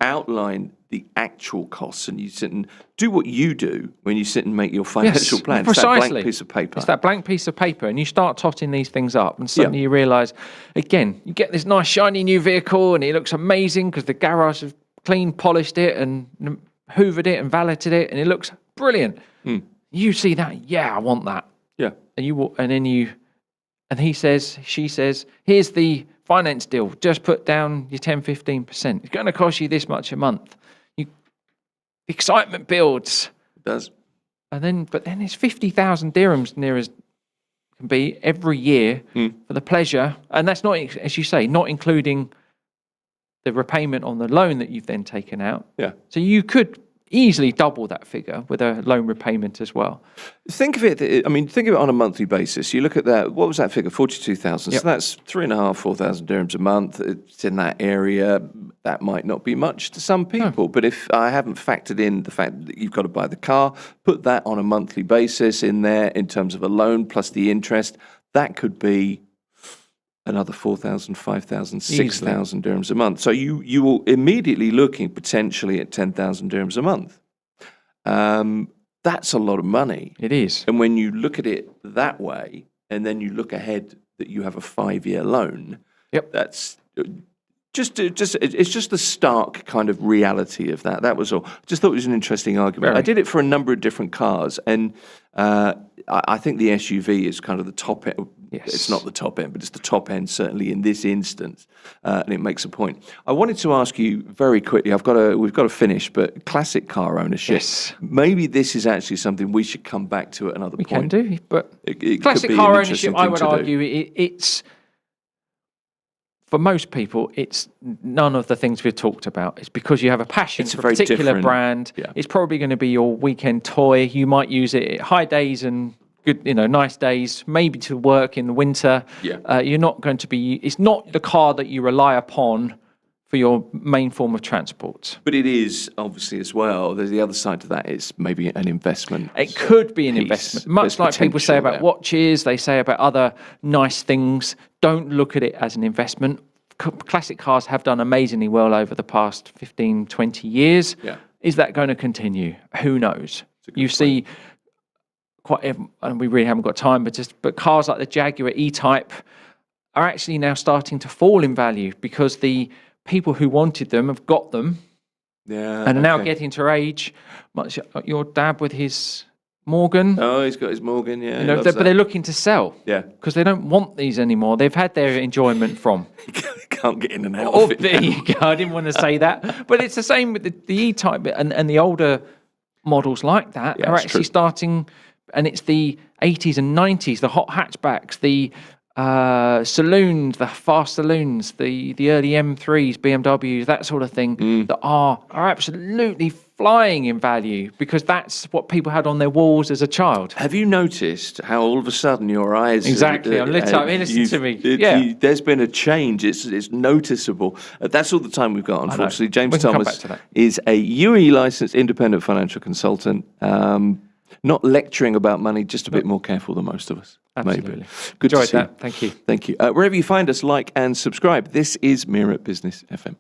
outline the actual costs and you sit and do what you do when you sit and make your financial plan, precisely. It's that blank piece of paper. It's that blank piece of paper, and you start totting these things up, and suddenly you realise, again, you get this nice shiny new vehicle, and it looks amazing because the garage has clean, polished it and hoovered it and valeted it, and it looks brilliant. You see that, I want that. Yeah. And he says, she says, here's the finance deal. Just put down your 10-15%. It's going to cost you this much a month. The excitement builds. It does. But then it's 50,000 dirhams near as can be every year for the pleasure, and that's not, as you say, not including the repayment on the loan that you've then taken out. Yeah. So you could easily double that figure with a loan repayment as well. Think of it on a monthly basis. You look at that, what was that figure? 42,000. Yep. So that's 3,500, 4,000 dirhams a month. It's in that area. That might not be much to some people, but if I haven't factored in the fact that you've got to buy the car, put that on a monthly basis in there in terms of a loan plus the interest, that could be another 4,000, 5,000, 6,000 dirhams a month. So you will immediately looking potentially at 10,000 dirhams a month. That's a lot of money. It is. And when you look at it that way, and then you look ahead that you have a 5-year loan, that's it's just the stark kind of reality of that. That was all. Just thought it was an interesting argument. I did it for a number of different cars, and I think the SUV is kind of the top end. Yes. It's not the top end, but it's the top end certainly in this instance, and it makes a point. I wanted to ask you very quickly. We've got to finish, but classic car ownership. Yes. Maybe this is actually something we should come back to at another We point. can do, but It classic could be car an ownership, interesting I thing would to do. argue, it's for most people, it's none of the things we've talked about. It's because you have a passion It's a for a very particular different- brand. yeah. It's probably going to be your weekend toy. You might use it at high days and good, nice days, maybe to work in the winter. Yeah. You're not going to be, it's not the car that you rely upon for your main form of transport. But it is obviously as well. There's the other side to that is maybe an investment. It could be an piece. investment, much There's like people say potential about there. watches, they say about other nice things. Don't look at it as an investment. Classic cars have done amazingly well over the past 15, 20 years. Yeah. Is that going to continue? Who knows? You see and we really haven't got time, but cars like the Jaguar E-Type are actually now starting to fall in value because the people who wanted them have got them Yeah. and are now okay. getting to age. Much your dad with his Morgan. Oh, he's got his Morgan, yeah. But they're looking to sell. Yeah. Because they don't want these anymore. They've had their enjoyment from. Can't get in and out Oh, of it. there you go. I didn't want to say that. But it's the same with the E-Type and the older models like that Yeah, are it's actually true. starting, and it's the 80s and 90s, the hot hatchbacks, the saloons, the fast saloons, the early M3s, BMWs, that sort of thing that are absolutely flying in value because that's what people had on their walls as a child. Have you noticed how all of a sudden your eyes... Exactly, I'm lit up. Listen to me. Yeah. There's been a change. It's noticeable. That's all the time we've got, unfortunately. James We can come Thomas back to that. is a UAE licensed independent financial consultant. Not lecturing about money, just a bit more careful than most of us. Absolutely. Maybe. Good Enjoyed to see you. that. Thank you. Thank you. Wherever you find us, like and subscribe. This is Mira Business FM.